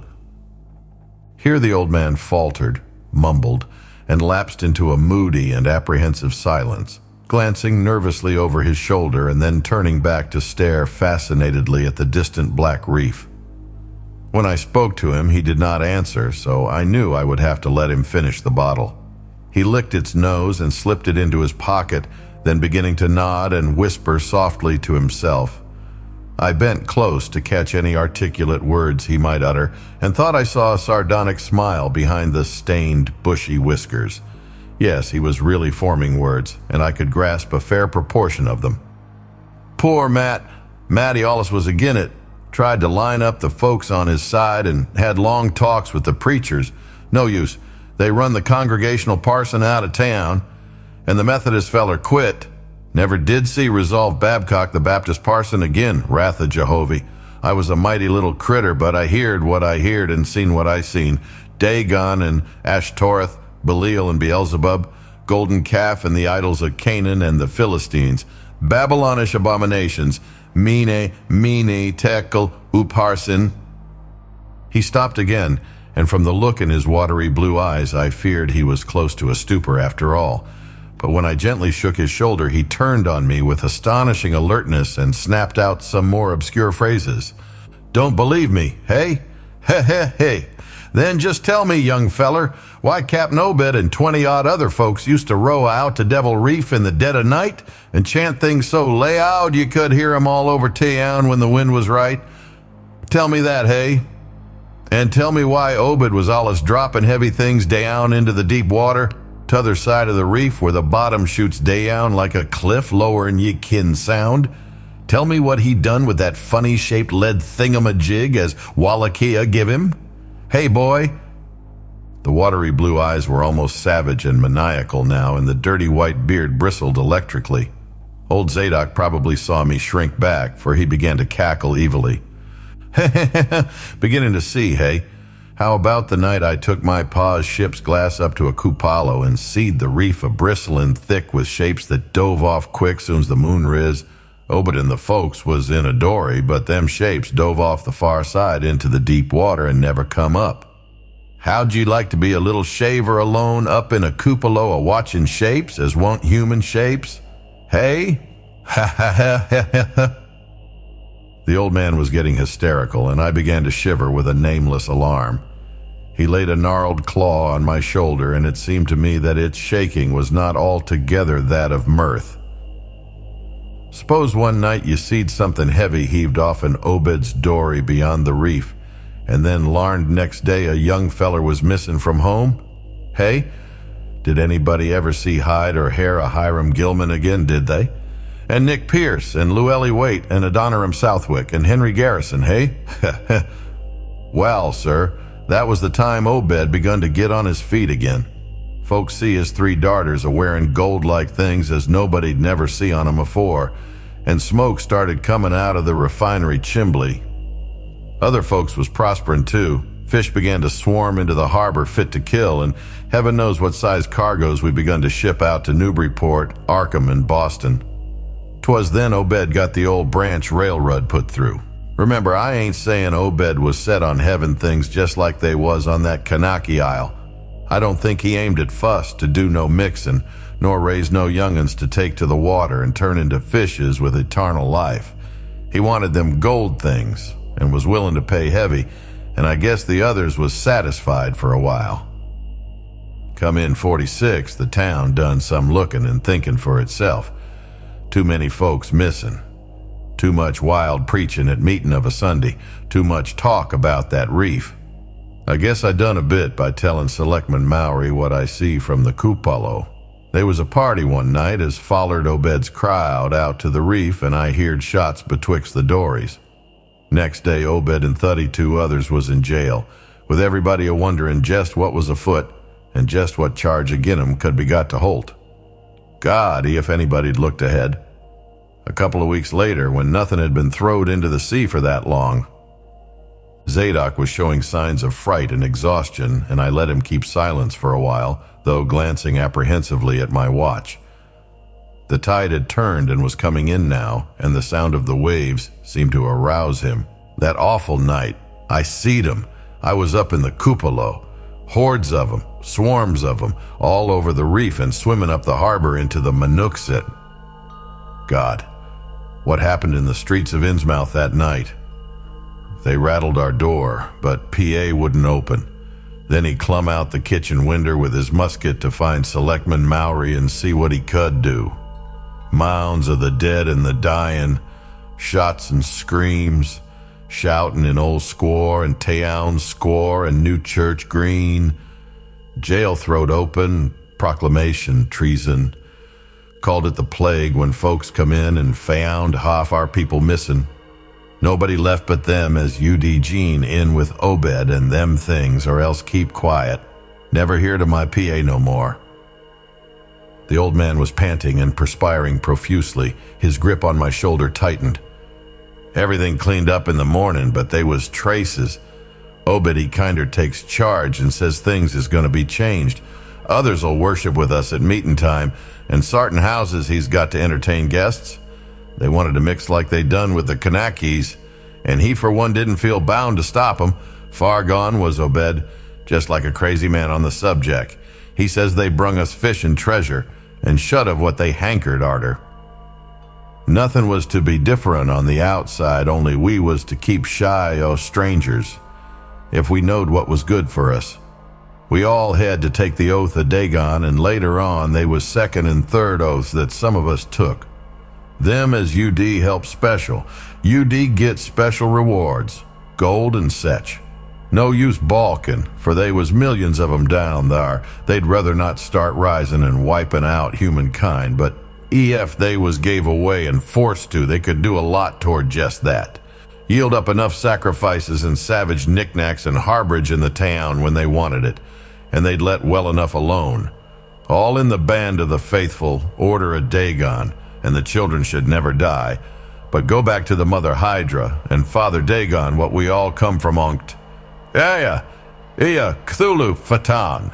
Here the old man faltered, mumbled, and lapsed into a moody and apprehensive silence, glancing nervously over his shoulder and then turning back to stare fascinatedly at the distant black reef. When I spoke to him, he did not answer, so I knew I would have to let him finish the bottle. He licked its nose and slipped it into his pocket, then beginning to nod and whisper softly to himself. I bent close to catch any articulate words he might utter, and thought I saw a sardonic smile behind the stained, bushy whiskers. Yes, he was really forming words, and I could grasp a fair proportion of them. Poor Matt. Matty allus was agin it. Tried to line up the folks on his side and had long talks with the preachers. No use. They run the congregational parson out of town, and the Methodist feller quit. Never did see Resolve Babcock, the Baptist parson, again, wrath of Jehovah. I was a mighty little critter, but I heard what I heard and seen what I seen. Dagon and Ashtoreth, Belial and Beelzebub, golden calf and the idols of Canaan and the Philistines, Babylonish abominations, Mene, Tekel, Upharsin. He stopped again, and from the look in his watery blue eyes, I feared he was close to a stupor after all. But when I gently shook his shoulder, he turned on me with astonishing alertness and snapped out some more obscure phrases. Don't believe me, hey? Hey. Then just tell me, young feller, why Captain Obed and 20-odd other folks used to row out to Devil Reef in the dead of night and chant things so loud you could hear 'em all over town when the wind was right. Tell me that, hey? And tell me why Obed was allus dropping heavy things down into the deep water, t'other side of the reef where the bottom shoots down like a cliff lower'n ye kin sound. Tell me what he done with that funny-shaped lead thingamajig as Wallachia give him. Hey, boy. The watery blue eyes were almost savage and maniacal now, and the dirty white beard bristled electrically. Old Zadok probably saw me shrink back, for he began to cackle evilly. Beginning to see, hey? How about the night I took my pa's ship's glass up to a Kupalo and seed the reef a-bristling thick with shapes that dove off quick soon's the moon riz? Obed and the folks was in a dory, but them shapes dove off the far side into the deep water and never come up. How'd you like to be a little shaver alone up in a Kupalo a-watching shapes as wa'n't human shapes? Hey? Ha ha ha ha ha. The old man was getting hysterical, and I began to shiver with a nameless alarm. He laid a gnarled claw on my shoulder, and it seemed to me that its shaking was not altogether that of mirth. Suppose one night you seed something heavy heaved off an Obed's dory beyond the reef, and then larned next day a young feller was missing from home? Hey? Did anybody ever see hide or hair of Hiram Gilman again, did they? And Nick Pierce, and Llewellyn Waite, and Adoniram Southwick, and Henry Garrison, hey? Well, sir, that was the time Obed begun to get on his feet again. Folks see his 3 darters a-wearing gold-like things as nobody'd never see on 'em afore, and smoke started coming out of the refinery chimbley. Other folks was prosperin' too. Fish began to swarm into the harbor fit to kill, and heaven knows what size cargoes we begun to ship out to Newburyport, Arkham, and Boston. 'Twas then Obed got the old branch railroad put through. Remember, I ain't saying Obed was set on heaven things just like they was on that Kanaki Isle. I don't think he aimed at fuss to do no mixin', nor raise no young'uns to take to the water and turn into fishes with eternal life. He wanted them gold things, and was willing to pay heavy, and I guess the others was satisfied for a while. Come in 46, the town done some looking and thinking for itself. Too many folks missing. Too much wild preaching at meeting of a Sunday. Too much talk about that reef. I guess I done a bit by telling Selectman Mowry what I see from the Kupalo. They was a party one night as follered Obed's crowd out to the reef, and I heard shots betwixt the dories. Next day, Obed and 32 others was in jail, with everybody a-wondering just what was afoot and just what charge agin 'em could be got to Holt. God, if anybody'd looked ahead. A couple of weeks later, when nothing had been throwed into the sea for that long, Zadok was showing signs of fright and exhaustion, and I let him keep silence for a while, though glancing apprehensively at my watch. The tide had turned and was coming in now, and the sound of the waves seemed to arouse him. That awful night, I seed 'em. I was up in the Kupalo. Hordes of 'em, swarms of 'em, all over the reef and swimming up the harbor into the Manooksut. God, what happened in the streets of Innsmouth that night? They rattled our door, but PA wouldn't open. Then he clumb out the kitchen winder with his musket to find Selectman Mowry and see what he could do. Mounds of the dead and the dying, shots and screams, shouting in Old Squaw and Town Squaw and New Church Green. Jail throat open, proclamation, treason. Called it the plague when folks come in and found half our people missing. Nobody left but them as UD Jean in with Obed and them things, or else keep quiet. Never hear to my PA no more. The old man was panting and perspiring profusely. His grip on my shoulder tightened. Everything cleaned up in the morning, but they was traces. Obed he kinder takes charge and says things is gonna be changed. Others'll worship with us at meeting time, and sartin houses he's got to entertain guests. They wanted to mix like they done with the Kanaki's, and he for one didn't feel bound to stop 'em. Far gone was Obed, just like a crazy man on the subject. He says they brung us fish and treasure, and shut of what they hankered arter. Nothing was to be different on the outside, only we was to keep shy o' strangers, if we knowed what was good for us. We all had to take the oath of Dagon, and later on they was second and third oaths that some of us took. Them as UD help special. UD gets special rewards, gold and sech. No use balking, for they was millions of 'em down thar. They'd rather not start rising and wiping out humankind, but EF they was gave away and forced to, they could do a lot toward just that. Yield up enough sacrifices and savage knickknacks and harborage in the town when they wanted it, and they'd let well enough alone. All in the band of the faithful, order of Dagon, and the children should never die. But go back to the Mother Hydra and Father Dagon, what we all come from onct. Iya Cthulhu Fatan,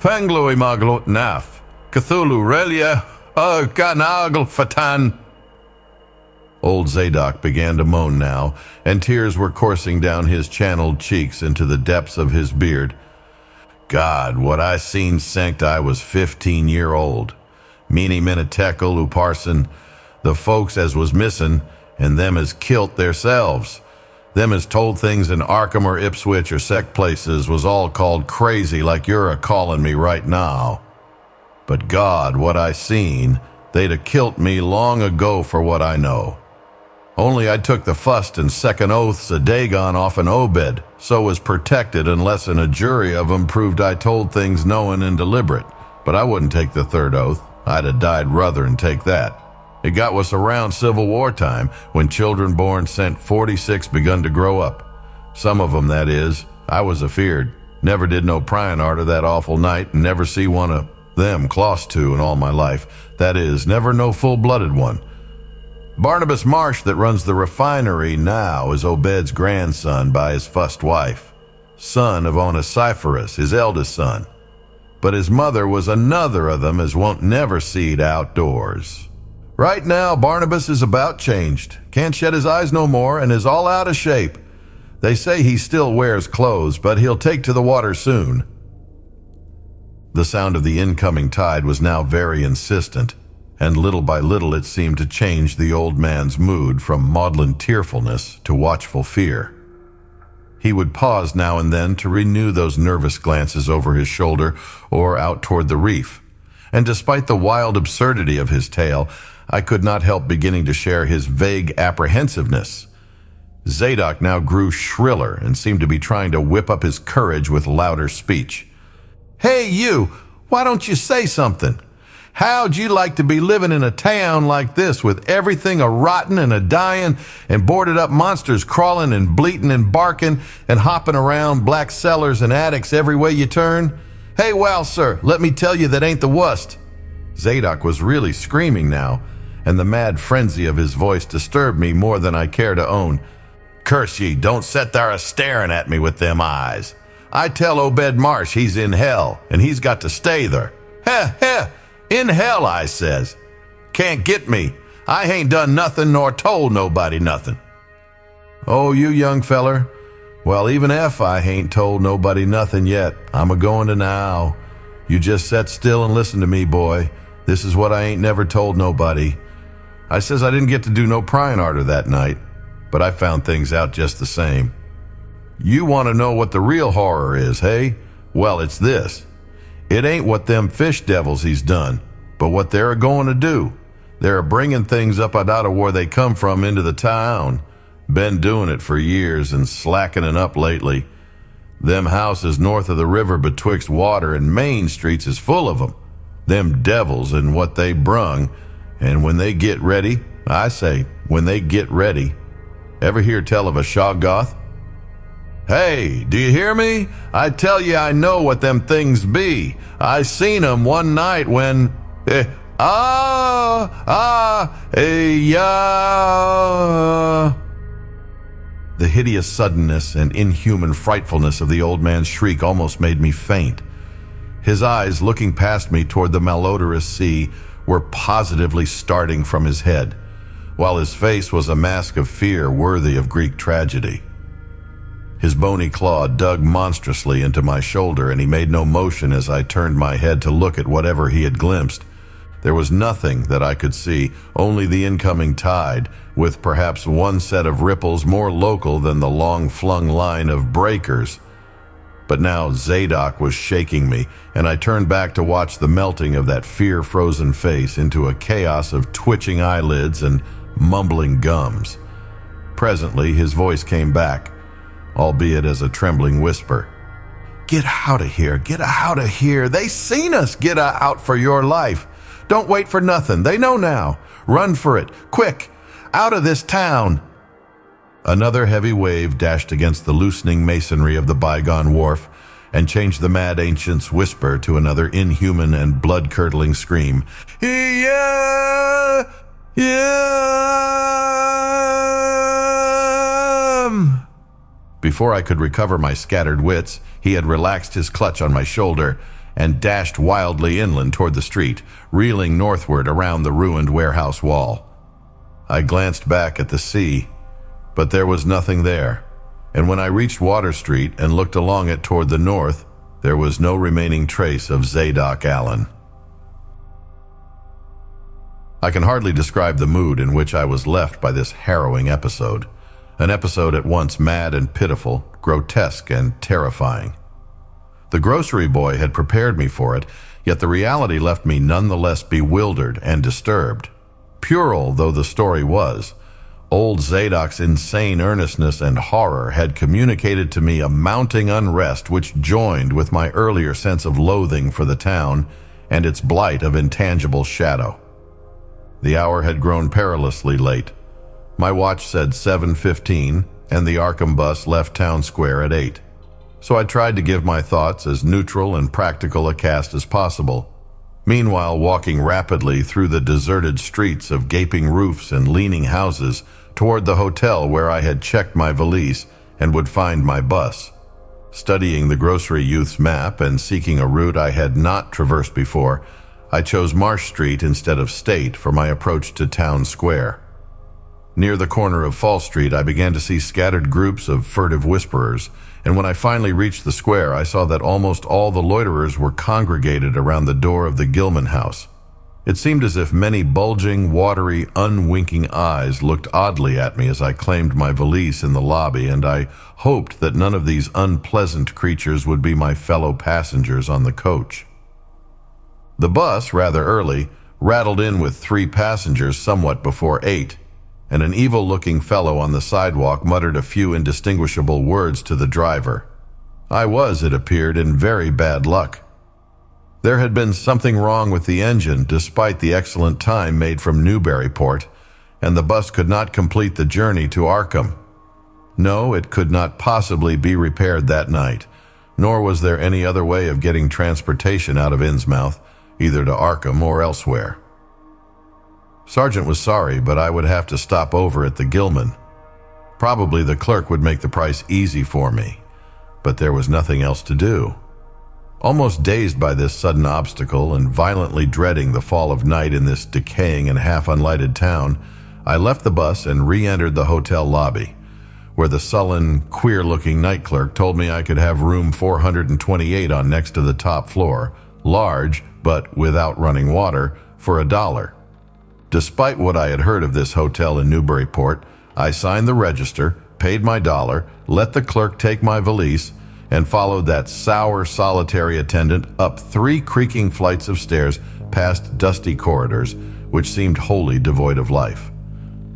Fanglu Imaglut Naf, Cthulhu Relia, Ganagl Fatan. Old Zadok began to moan now, and tears were coursing down his channeled cheeks into the depths of his beard. God, what I seen sanct I was 15-year-old. Meany Minnetekel, Uparson, the folks as was missing, and them as kilt theirselves. Them as told things in Arkham or Ipswich or sect places was all called crazy like you're a-calling me right now. But God, what I seen, they'd a kilt me long ago for what I know. Only I took the fust and second oaths of Dagon off an Obed, so was protected unless in a jury of 'em proved I told things knowing and deliberate. But I wouldn't take the third oath. I'd a died ruther than take that. It got us around Civil War time, when children born sent 46 begun to grow up. Some of 'em, that is. I was afeard. Never did no prying arter that awful night, and never see one of them close to in all my life. That is, never no full-blooded one. Barnabas Marsh that runs the refinery now is Obed's grandson by his fust wife, son of Onesiphorus, his eldest son. But his mother was another of them as won't never seed outdoors. Right now, Barnabas is about changed. Can't shed his eyes no more and is all out of shape. They say he still wears clothes, but he'll take to the water soon. The sound of the incoming tide was now very insistent, and little by little it seemed to change the old man's mood from maudlin tearfulness to watchful fear. He would pause now and then to renew those nervous glances over his shoulder or out toward the reef, and despite the wild absurdity of his tale, I could not help beginning to share his vague apprehensiveness. Zadok now grew shriller and seemed to be trying to whip up his courage with louder speech. "Hey, you! Why don't you say something? How'd you like to be living in a town like this with everything a-rotting and a-dying and boarded-up monsters crawling and bleating and barking and hopping around black cellars and attics every way you turn? Hey, well, sir, let me tell you that ain't the wust." Zadok was really screaming now, and the mad frenzy of his voice disturbed me more than I care to own. "Curse ye, don't set there a-staring at me with them eyes. I tell Obed Marsh he's in hell, and he's got to stay there. Heh, heh! In hell, I says. Can't get me. I hain't done nothing nor told nobody nothing." "Oh, you young feller. Well, even if I hain't told nobody nothing yet, I'm a-going to now. You just set still and listen to me, boy. This is what I ain't never told nobody. I says I didn't get to do no prying arter that night, but I found things out just the same. You want to know what the real horror is, hey? Well, it's this. It ain't what them fish devils he's done, but what they're going to do. They're bringing things up out of where they come from into the town. Been doing it for years and slackening up lately. Them houses north of the river betwixt Water and Main Streets is full of 'em. Them devils and what they brung. And when they get ready, I say, when they get ready. Ever hear tell of a Shoggoth? Hey, do you hear me? I tell you I know what them things be. I seen 'em one night when... yeah... The hideous suddenness and inhuman frightfulness of the old man's shriek almost made me faint. His eyes, looking past me toward the malodorous sea, were positively starting from his head, while his face was a mask of fear worthy of Greek tragedy. His bony claw dug monstrously into my shoulder, and he made no motion as I turned my head to look at whatever he had glimpsed. There was nothing that I could see, only the incoming tide, with perhaps one set of ripples more local than the long-flung line of breakers. But now Zadok was shaking me, and I turned back to watch the melting of that fear-frozen face into a chaos of twitching eyelids and mumbling gums. Presently, his voice came back, albeit as a trembling whisper. "Get out of here, get out of here. They seen us. Get out for your life. Don't wait for nothing. They know now. Run for it. Quick. Out of this town." Another heavy wave dashed against the loosening masonry of the bygone wharf and changed the mad ancient's whisper to another inhuman and blood-curdling scream. Yeah! Yeah! Before I could recover my scattered wits, he had relaxed his clutch on my shoulder and dashed wildly inland toward the street, reeling northward around the ruined warehouse wall. I glanced back at the sea, but there was nothing there, and when I reached Water Street and looked along it toward the north, there was no remaining trace of Zadok Allen. I can hardly describe the mood in which I was left by this harrowing episode, an episode at once mad and pitiful, grotesque and terrifying. The grocery boy had prepared me for it, yet the reality left me nonetheless bewildered and disturbed. Puerile though the story was, old Zadok's insane earnestness and horror had communicated to me a mounting unrest which joined with my earlier sense of loathing for the town and its blight of intangible shadow. The hour had grown perilously late. My watch said 7:15, and the Arkham bus left Town Square at 8. So I tried to give my thoughts as neutral and practical a cast as possible, meanwhile walking rapidly through the deserted streets of gaping roofs and leaning houses toward the hotel where I had checked my valise and would find my bus. Studying the grocery youth's map and seeking a route I had not traversed before, I chose Marsh Street instead of State for my approach to Town Square. Near the corner of Fall Street, I began to see scattered groups of furtive whisperers, and when I finally reached the square, I saw that almost all the loiterers were congregated around the door of the Gilman house. It seemed as if many bulging, watery, unwinking eyes looked oddly at me as I claimed my valise in the lobby, and I hoped that none of these unpleasant creatures would be my fellow passengers on the coach. The bus, rather early, rattled in with 3 passengers somewhat before 8. And an evil-looking fellow on the sidewalk muttered a few indistinguishable words to the driver. I was, it appeared, in very bad luck. There had been something wrong with the engine, despite the excellent time made from Newburyport, and the bus could not complete the journey to Arkham. No, it could not possibly be repaired that night, nor was there any other way of getting transportation out of Innsmouth, either to Arkham or elsewhere. Sergeant was sorry, but I would have to stop over at the Gilman. Probably the clerk would make the price easy for me, but there was nothing else to do. Almost dazed by this sudden obstacle and violently dreading the fall of night in this decaying and half-unlighted town, I left the bus and re-entered the hotel lobby, where the sullen, queer-looking night clerk told me I could have room 428 on next to the top floor, large, but without running water, for $1. Despite what I had heard of this hotel in Newburyport, I signed the register, paid my $1, let the clerk take my valise, and followed that sour, solitary attendant up 3 creaking flights of stairs past dusty corridors, which seemed wholly devoid of life.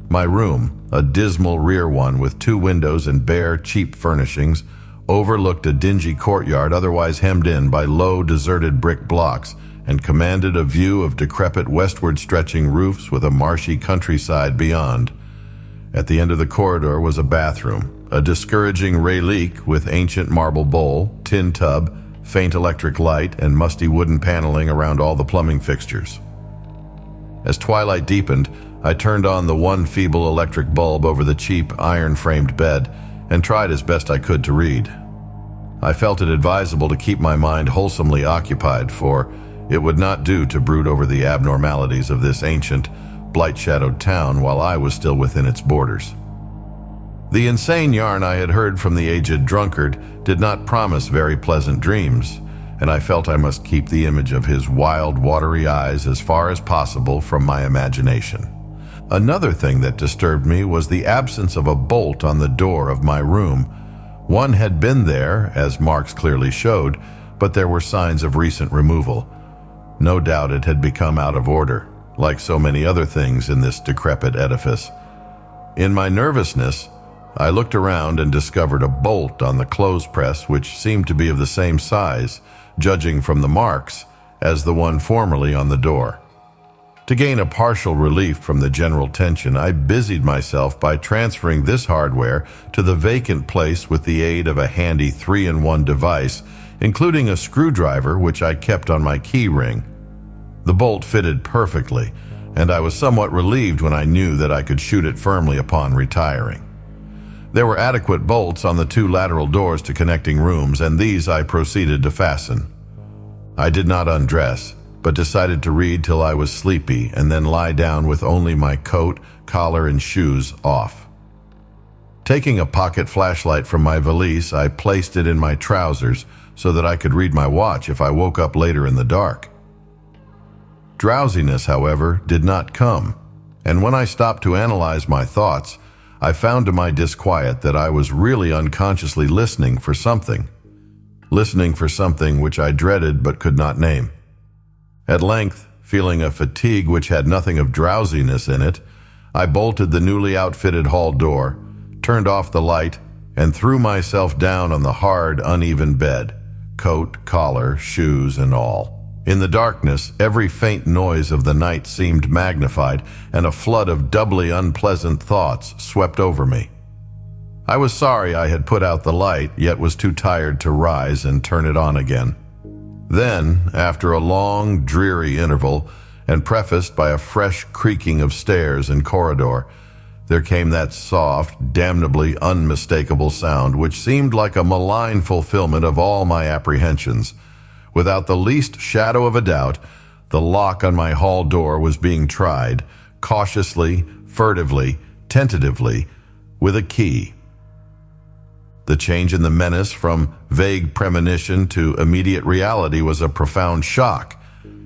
My room, a dismal rear one with 2 windows and bare, cheap furnishings, overlooked a dingy courtyard otherwise hemmed in by low, deserted brick blocks and commanded a view of decrepit westward-stretching roofs with a marshy countryside beyond. At the end of the corridor was a bathroom, a discouraging relique with ancient marble bowl, tin tub, faint electric light, and musty wooden paneling around all the plumbing fixtures. As twilight deepened, I turned on the one feeble electric bulb over the cheap, iron-framed bed and tried as best I could to read. I felt it advisable to keep my mind wholesomely occupied, for it would not do to brood over the abnormalities of this ancient, blight-shadowed town while I was still within its borders. The insane yarn I had heard from the aged drunkard did not promise very pleasant dreams, and I felt I must keep the image of his wild, watery eyes as far as possible from my imagination. Another thing that disturbed me was the absence of a bolt on the door of my room. One had been there, as marks clearly showed, but there were signs of recent removal. No doubt it had become out of order, like so many other things in this decrepit edifice. In my nervousness, I looked around and discovered a bolt on the clothes press which seemed to be of the same size, judging from the marks, as the one formerly on the door. To gain a partial relief from the general tension, I busied myself by transferring this hardware to the vacant place with the aid of a handy 3-in-1 device, including a screwdriver which I kept on my key ring. The bolt fitted perfectly, and I was somewhat relieved when I knew that I could shoot it firmly upon retiring. There were adequate bolts on the 2 lateral doors to connecting rooms, and these I proceeded to fasten. I did not undress, but decided to read till I was sleepy and then lie down with only my coat, collar, and shoes off. Taking a pocket flashlight from my valise, I placed it in my trousers so that I could read my watch if I woke up later in the dark. Drowsiness, however, did not come, and when I stopped to analyze my thoughts, I found to my disquiet that I was really unconsciously listening for something which I dreaded but could not name. At length, feeling a fatigue which had nothing of drowsiness in it, I bolted the newly outfitted hall door, turned off the light, and threw myself down on the hard, uneven bed, coat, collar, shoes, and all. In the darkness, every faint noise of the night seemed magnified, and a flood of doubly unpleasant thoughts swept over me. I was sorry I had put out the light, yet was too tired to rise and turn it on again. Then, after a long, dreary interval, and prefaced by a fresh creaking of stairs and corridor, there came that soft, damnably unmistakable sound which seemed like a malign fulfillment of all my apprehensions. Without the least shadow of a doubt, the lock on my hall door was being tried, cautiously, furtively, tentatively, with a key. The change in the menace from vague premonition to immediate reality was a profound shock,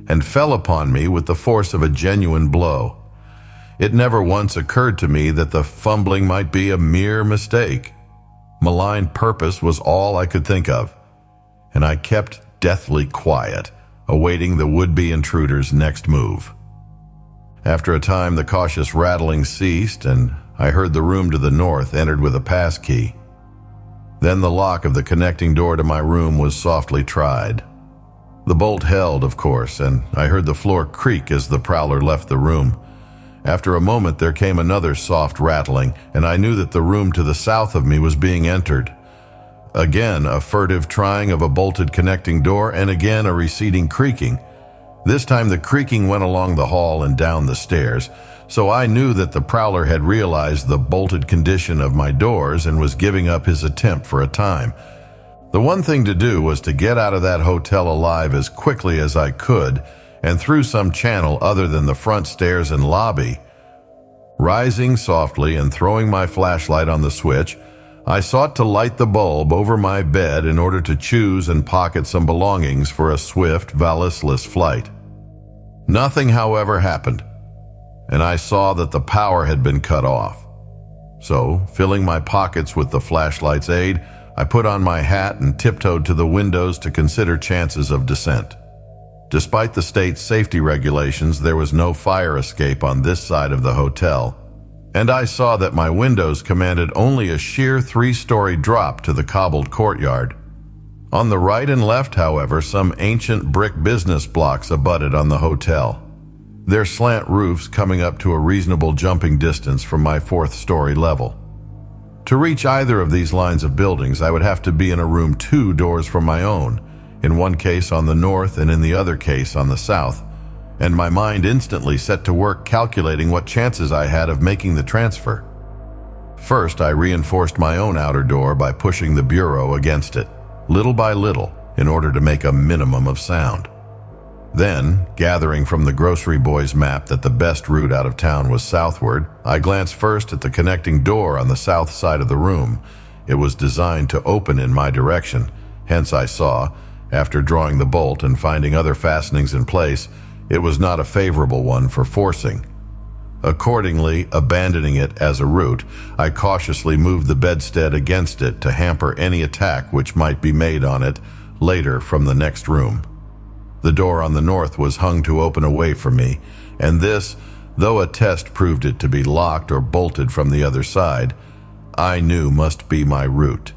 and fell upon me with the force of a genuine blow. It never once occurred to me that the fumbling might be a mere mistake. Malign purpose was all I could think of, and I kept deathly quiet, awaiting the would-be intruder's next move. After a time, the cautious rattling ceased, and I heard the room to the north entered with a pass key. Then the lock of the connecting door to my room was softly tried. The bolt held, of course, and I heard the floor creak as the prowler left the room. After a moment, there came another soft rattling, and I knew that the room to the south of me was being entered. Again, a furtive trying of a bolted connecting door, and again a receding creaking. This time the creaking went along the hall and down the stairs, so I knew that the prowler had realized the bolted condition of my doors and was giving up his attempt for a time. The one thing to do was to get out of that hotel alive as quickly as I could, and through some channel other than the front stairs and lobby. Rising softly and throwing my flashlight on the switch, I sought to light the bulb over my bed in order to choose and pocket some belongings for a swift, valiseless flight. Nothing, however, happened, and I saw that the power had been cut off. So, filling my pockets with the flashlight's aid, I put on my hat and tiptoed to the windows to consider chances of descent. Despite the state's safety regulations, there was no fire escape on this side of the hotel, and I saw that my windows commanded only a sheer 3-story drop to the cobbled courtyard. On the right and left, however, some ancient brick business blocks abutted on the hotel, their slant roofs coming up to a reasonable jumping distance from my 4th-story level. To reach either of these lines of buildings, I would have to be in a room 2 doors from my own, in one case on the north and in the other case on the south, and my mind instantly set to work calculating what chances I had of making the transfer. First, I reinforced my own outer door by pushing the bureau against it, little by little, in order to make a minimum of sound. Then, gathering from the grocery boy's map that the best route out of town was southward, I glanced first at the connecting door on the south side of the room. It was designed to open in my direction, hence I saw, after drawing the bolt and finding other fastenings in place, it was not a favorable one for forcing. Accordingly, abandoning it as a route, I cautiously moved the bedstead against it to hamper any attack which might be made on it later from the next room. The door on the north was hung to open away from me, and this, though a test proved it to be locked or bolted from the other side, I knew must be my route.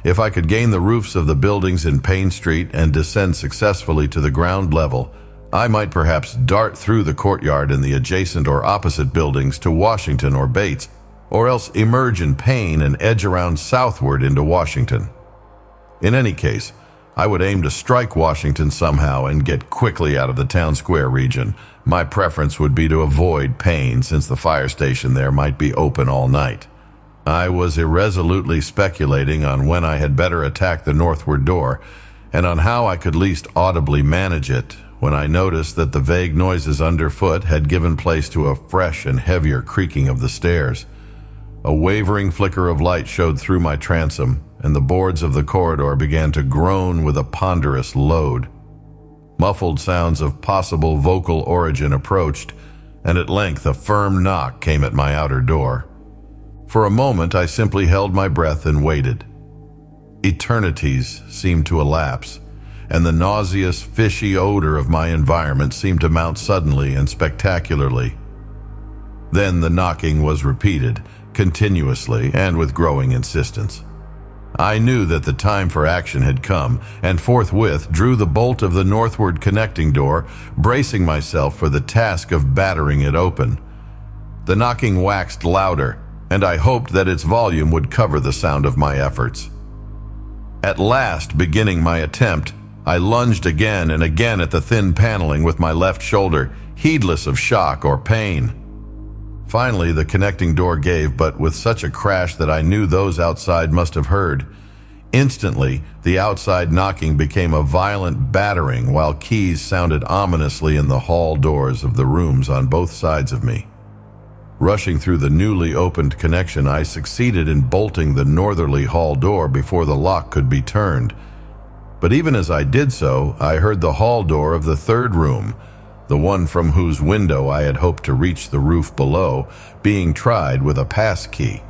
If I could gain the roofs of the buildings in Payne Street and descend successfully to the ground level, I might perhaps dart through the courtyard in the adjacent or opposite buildings to Washington or Bates, or else emerge in Payne and edge around southward into Washington. In any case, I would aim to strike Washington somehow and get quickly out of the town square region. My preference would be to avoid Payne, since the fire station there might be open all night. I was irresolutely speculating on when I had better attack the northward door, and on how I could least audibly manage it, when I noticed that the vague noises underfoot had given place to a fresh and heavier creaking of the stairs. A wavering flicker of light showed through my transom, and the boards of the corridor began to groan with a ponderous load. Muffled sounds of possible vocal origin approached, and at length a firm knock came at my outer door. For a moment I simply held my breath and waited. Eternities seemed to elapse, and the nauseous, fishy odor of my environment seemed to mount suddenly and spectacularly. Then the knocking was repeated, continuously and with growing insistence. I knew that the time for action had come, and forthwith drew the bolt of the northward connecting door, bracing myself for the task of battering it open. The knocking waxed louder, and I hoped that its volume would cover the sound of my efforts. At last, beginning my attempt, I lunged again and again at the thin paneling with my left shoulder, heedless of shock or pain. Finally, the connecting door gave, but with such a crash that I knew those outside must have heard. Instantly, the outside knocking became a violent battering, while keys sounded ominously in the hall doors of the rooms on both sides of me. Rushing through the newly opened connection, I succeeded in bolting the northerly hall door before the lock could be turned. But even as I did so, I heard the hall door of the third room, the one from whose window I had hoped to reach the roof below, being tried with a pass key.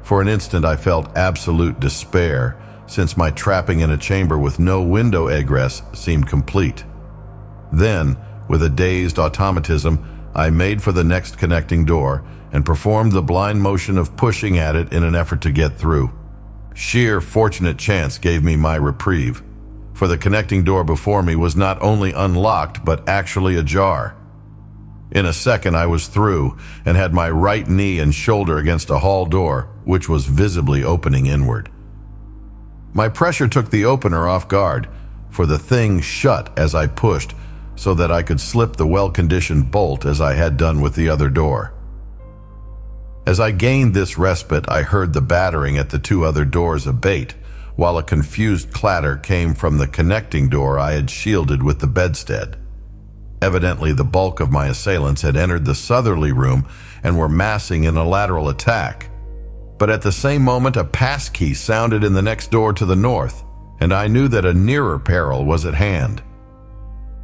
For an instant I felt absolute despair, since my trapping in a chamber with no window egress seemed complete. Then, with a dazed automatism, I made for the next connecting door and performed the blind motion of pushing at it in an effort to get through. Sheer fortunate chance gave me my reprieve, for the connecting door before me was not only unlocked but actually ajar. In a second I was through and had my right knee and shoulder against a hall door, which was visibly opening inward. My pressure took the opener off guard, for the thing shut as I pushed, so that I could slip the well-conditioned bolt as I had done with the other door. As I gained this respite, I heard the battering at the two other doors abate, while a confused clatter came from the connecting door I had shielded with the bedstead. Evidently, the bulk of my assailants had entered the southerly room and were massing in a lateral attack. But at the same moment, a passkey sounded in the next door to the north, and I knew that a nearer peril was at hand.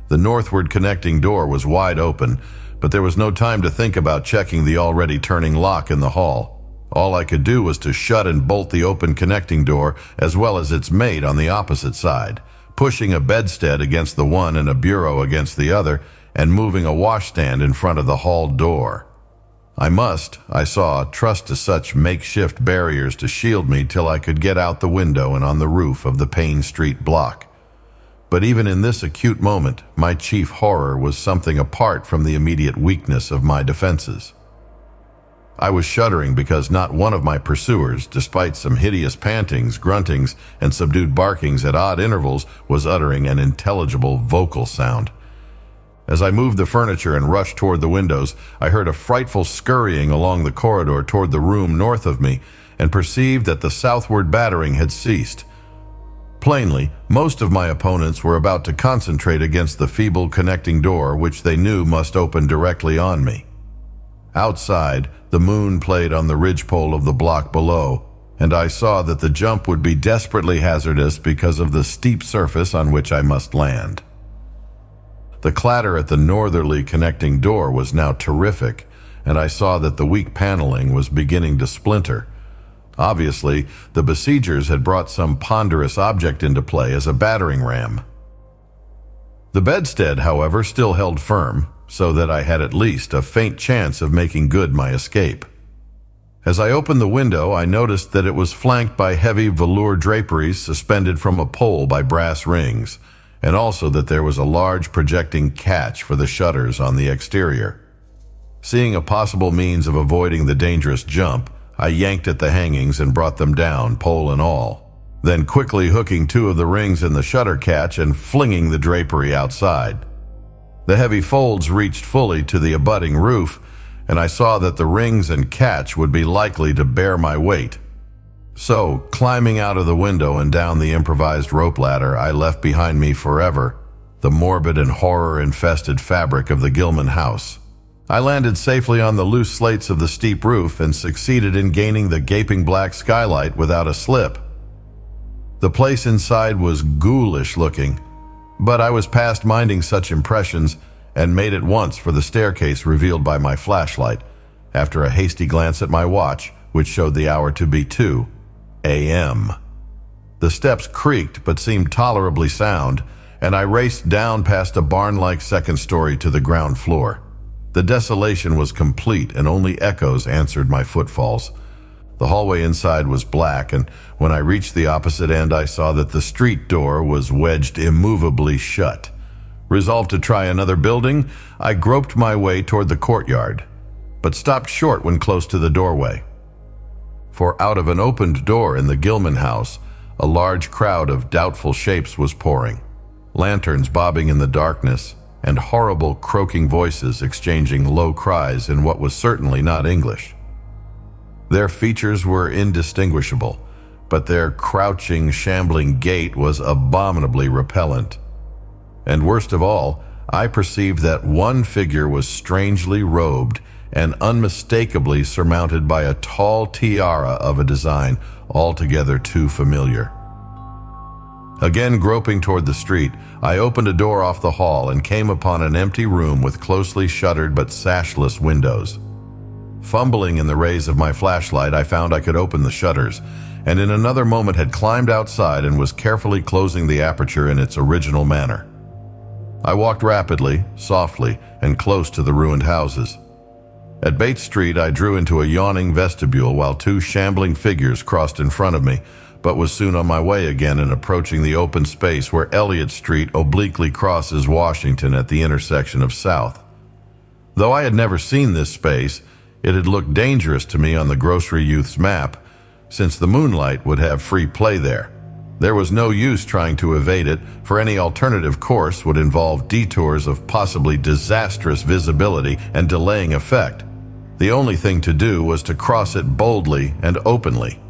The northward connecting door was wide open, but there was no time to think about checking the already turning lock in the hall. All I could do was to shut and bolt the open connecting door as well as its mate on the opposite side, pushing a bedstead against the one and a bureau against the other, and moving a washstand in front of the hall door. I saw, trust to such makeshift barriers to shield me till I could get out the window and on the roof of the Payne Street block. But even in this acute moment, my chief horror was something apart from the immediate weakness of my defenses. I was shuddering because not one of my pursuers, despite some hideous pantings, gruntings, and subdued barkings at odd intervals, was uttering an intelligible vocal sound. As I moved the furniture and rushed toward the windows, I heard a frightful scurrying along the corridor toward the room north of me, and perceived that the southward battering had ceased. Plainly, most of my opponents were about to concentrate against the feeble connecting door which they knew must open directly on me. Outside, the moon played on the ridgepole of the block below, and I saw that the jump would be desperately hazardous because of the steep surface on which I must land. The clatter at the northerly connecting door was now terrific, and I saw that the weak paneling was beginning to splinter. Obviously, the besiegers had brought some ponderous object into play as a battering ram. The bedstead, however, still held firm, so that I had at least a faint chance of making good my escape. As I opened the window, I noticed that it was flanked by heavy velour draperies suspended from a pole by brass rings, and also that there was a large projecting catch for the shutters on the exterior. Seeing a possible means of avoiding the dangerous jump, I yanked at the hangings and brought them down, pole and all, then quickly hooking two of the rings in the shutter catch and flinging the drapery outside. The heavy folds reached fully to the abutting roof, and I saw that the rings and catch would be likely to bear my weight. So, climbing out of the window and down the improvised rope ladder, I left behind me forever the morbid and horror-infested fabric of the Gilman house. I landed safely on the loose slates of the steep roof and succeeded in gaining the gaping black skylight without a slip. The place inside was ghoulish looking, but I was past minding such impressions and made at once for the staircase revealed by my flashlight, after a hasty glance at my watch, which showed the hour to be 2 a.m. The steps creaked but seemed tolerably sound, and I raced down past a barn-like second story to the ground floor. The desolation was complete, and only echoes answered my footfalls. The hallway inside was black, and when I reached the opposite end, I saw that the street door was wedged immovably shut. Resolved to try another building, I groped my way toward the courtyard, but stopped short when close to the doorway. For out of an opened door in the Gilman house, a large crowd of doubtful shapes was pouring, lanterns bobbing in the darkness, and horrible croaking voices exchanging low cries in what was certainly not English. Their features were indistinguishable, but their crouching, shambling gait was abominably repellent. And worst of all, I perceived that one figure was strangely robed and unmistakably surmounted by a tall tiara of a design altogether too familiar. Again groping toward the street, I opened a door off the hall and came upon an empty room with closely shuttered but sashless windows. Fumbling in the rays of my flashlight, I found I could open the shutters, and in another moment had climbed outside and was carefully closing the aperture in its original manner. I walked rapidly, softly, and close to the ruined houses. At Bates Street, I drew into a yawning vestibule while two shambling figures crossed in front of me, but was soon on my way again and approaching the open space where Elliott Street obliquely crosses Washington at the intersection of South. Though I had never seen this space, it had looked dangerous to me on the grocery youth's map, since the moonlight would have free play there. There was no use trying to evade it, for any alternative course would involve detours of possibly disastrous visibility and delaying effect. The only thing to do was to cross it boldly and openly,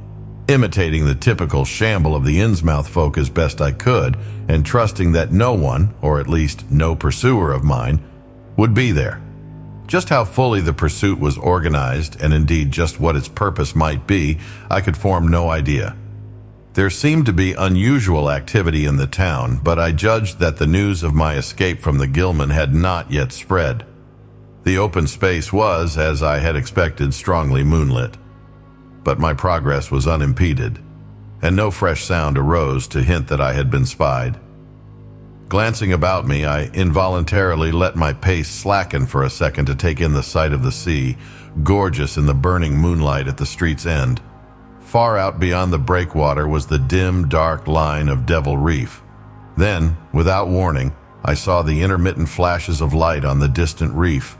imitating the typical shamble of the Innsmouth folk as best I could, and trusting that no one, or at least no pursuer of mine, would be there. Just how fully the pursuit was organized, and indeed just what its purpose might be, I could form no idea. There seemed to be unusual activity in the town, but I judged that the news of my escape from the Gilman had not yet spread. The open space was, as I had expected, strongly moonlit. but my progress was unimpeded, and no fresh sound arose to hint that I had been spied. Glancing about me, I involuntarily let my pace slacken for a second to take in the sight of the sea, gorgeous in the burning moonlight at the street's end. Far out beyond the breakwater was the dim, dark line of Devil Reef. Then, without warning, I saw the intermittent flashes of light on the distant reef.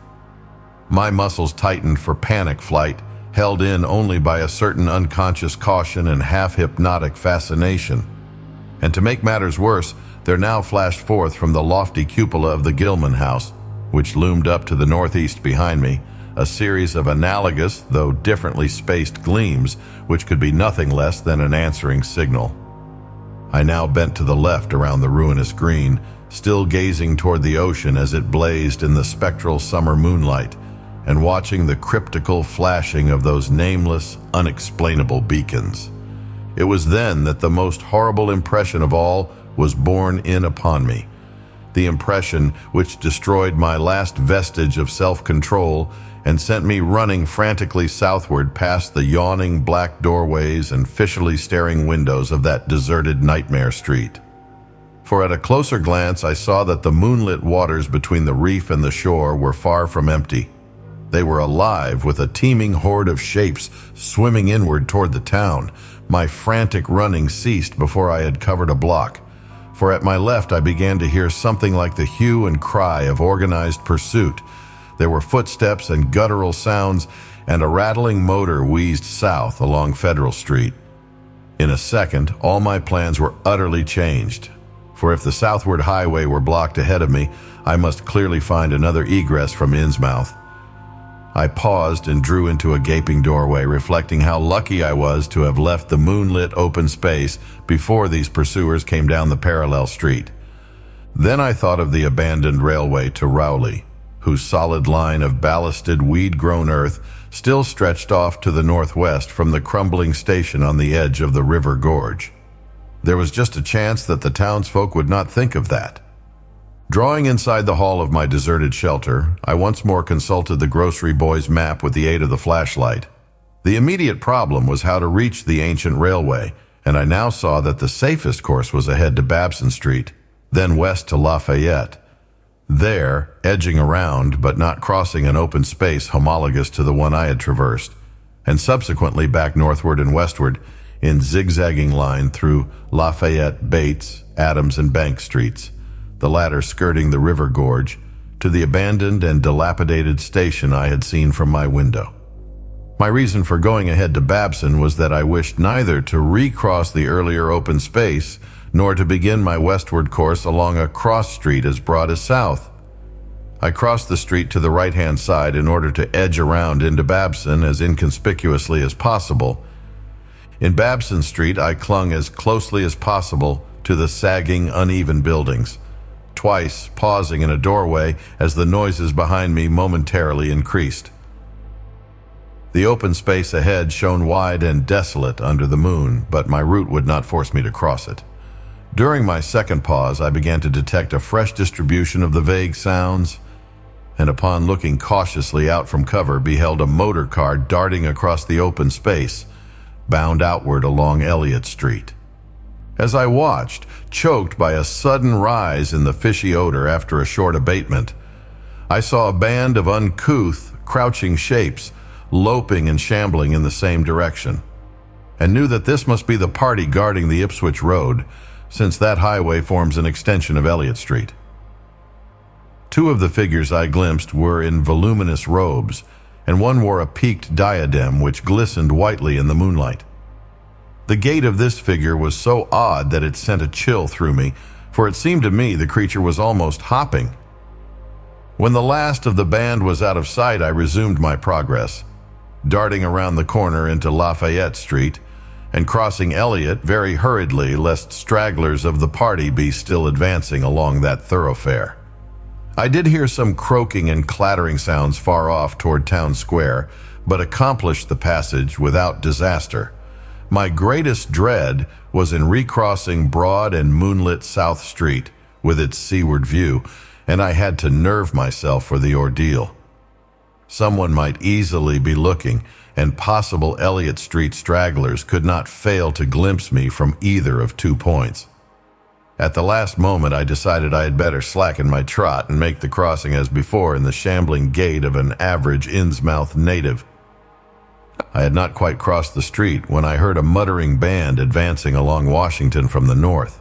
My muscles tightened for panic flight, held in only by a certain unconscious caution and half-hypnotic fascination. And to make matters worse, there now flashed forth from the lofty cupola of the Gilman House, which loomed up to the northeast behind me, a series of analogous, though differently spaced gleams, which could be nothing less than an answering signal. I now bent to the left around the ruinous green, still gazing toward the ocean as it blazed in the spectral summer moonlight, and watching the cryptical flashing of those nameless, unexplainable beacons. It was then that the most horrible impression of all was borne in upon me. The impression which destroyed my last vestige of self-control and sent me running frantically southward past the yawning black doorways and fishily staring windows of that deserted nightmare street. For at a closer glance I saw that the moonlit waters between the reef and the shore were far from empty. They were alive with a teeming horde of shapes swimming inward toward the town. My frantic running ceased before I had covered a block, for at my left I began to hear something like the hue and cry of organized pursuit. There were footsteps and guttural sounds, and a rattling motor wheezed south along Federal Street. In a second, all my plans were utterly changed, for if the southward highway were blocked ahead of me, I must clearly find another egress from Innsmouth. I paused and drew into a gaping doorway, reflecting how lucky I was to have left the moonlit open space before these pursuers came down the parallel street. Then I thought of the abandoned railway to Rowley, whose solid line of ballasted, weed-grown earth still stretched off to the northwest from the crumbling station on the edge of the river gorge. There was just a chance that the townsfolk would not think of that. Drawing inside the hall of my deserted shelter, I once more consulted the grocery boy's map with the aid of the flashlight. The immediate problem was how to reach the ancient railway, and I now saw that the safest course was ahead to Babson Street, then west to Lafayette. There, edging around but not crossing an open space homologous to the one I had traversed, and subsequently back northward and westward in zigzagging line through Lafayette, Bates, Adams, and Bank Streets, the latter skirting the river gorge, to the abandoned and dilapidated station I had seen from my window. My reason for going ahead to Babson was that I wished neither to recross the earlier open space nor to begin my westward course along a cross street as broad as south. I crossed the street to the right-hand side in order to edge around into Babson as inconspicuously as possible. In Babson Street, I clung as closely as possible to the sagging, uneven buildings, twice pausing in a doorway as the noises behind me momentarily increased. The open space ahead shone wide and desolate under the moon, but my route would not force me to cross it. During my second pause, I began to detect a fresh distribution of the vague sounds, and upon looking cautiously out from cover, beheld a motor car darting across the open space, bound outward along Elliott Street. As I watched, choked by a sudden rise in the fishy odor after a short abatement, I saw a band of uncouth, crouching shapes loping and shambling in the same direction, and knew that this must be the party guarding the Ipswich Road, since that highway forms an extension of Elliott Street. Two of the figures I glimpsed were in voluminous robes, and one wore a peaked diadem which glistened whitely in the moonlight. The gait of this figure was so odd that it sent a chill through me, for it seemed to me the creature was almost hopping. When the last of the band was out of sight, I resumed my progress, darting around the corner into Lafayette Street and crossing Elliott very hurriedly lest stragglers of the party be still advancing along that thoroughfare. I did hear some croaking and clattering sounds far off toward Town Square, but accomplished the passage without disaster. My greatest dread was in recrossing broad and moonlit South Street with its seaward view, and I had to nerve myself for the ordeal. Someone might easily be looking, and possible Elliott Street stragglers could not fail to glimpse me from either of 2 points. At the last moment, I decided I had better slacken my trot and make the crossing as before in the shambling gait of an average Innsmouth native. I had not quite crossed the street when I heard a muttering band advancing along Washington from the north.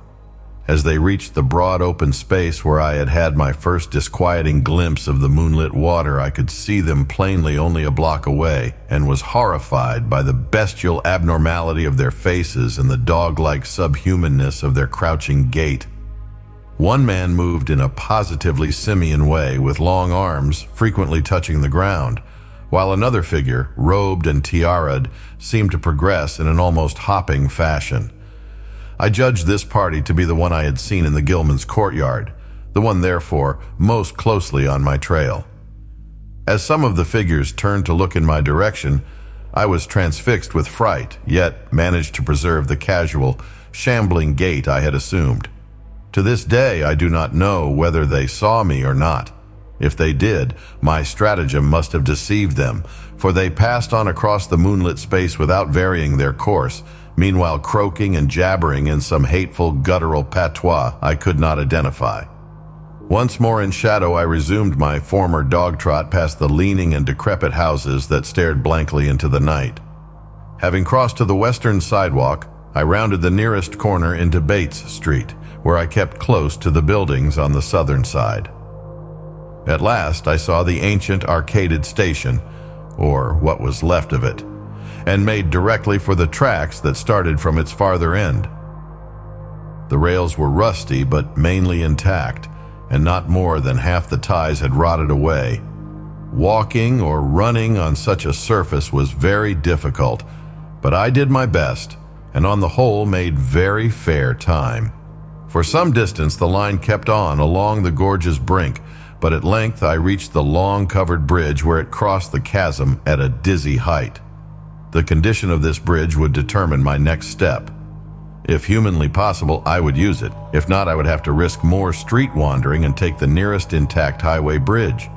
As they reached the broad open space where I had had my first disquieting glimpse of the moonlit water, I could see them plainly only a block away, and was horrified by the bestial abnormality of their faces and the dog-like subhumanness of their crouching gait. One man moved in a positively simian way, with long arms frequently touching the ground, while another figure, robed and tiara'd, seemed to progress in an almost hopping fashion. I judged this party to be the one I had seen in the Gilman's courtyard, the one therefore most closely on my trail. As some of the figures turned to look in my direction, I was transfixed with fright, yet managed to preserve the casual, shambling gait I had assumed. To this day, I do not know whether they saw me or not. If they did, my stratagem must have deceived them, for they passed on across the moonlit space without varying their course, meanwhile croaking and jabbering in some hateful guttural patois I could not identify. Once more in shadow, I resumed my former dog trot past the leaning and decrepit houses that stared blankly into the night. Having crossed to the western sidewalk, I rounded the nearest corner into Bates Street, where I kept close to the buildings on the southern side. At last, I saw the ancient arcaded station, or what was left of it, and made directly for the tracks that started from its farther end. The rails were rusty but mainly intact, and not more than half the ties had rotted away. Walking or running on such a surface was very difficult, but I did my best, and on the whole made very fair time. For some distance the line kept on along the gorge's brink, but at length I reached the long covered bridge where it crossed the chasm at a dizzy height. The condition of this bridge would determine my next step. If humanly possible, I would use it. If not, I would have to risk more street wandering and take the nearest intact highway bridge.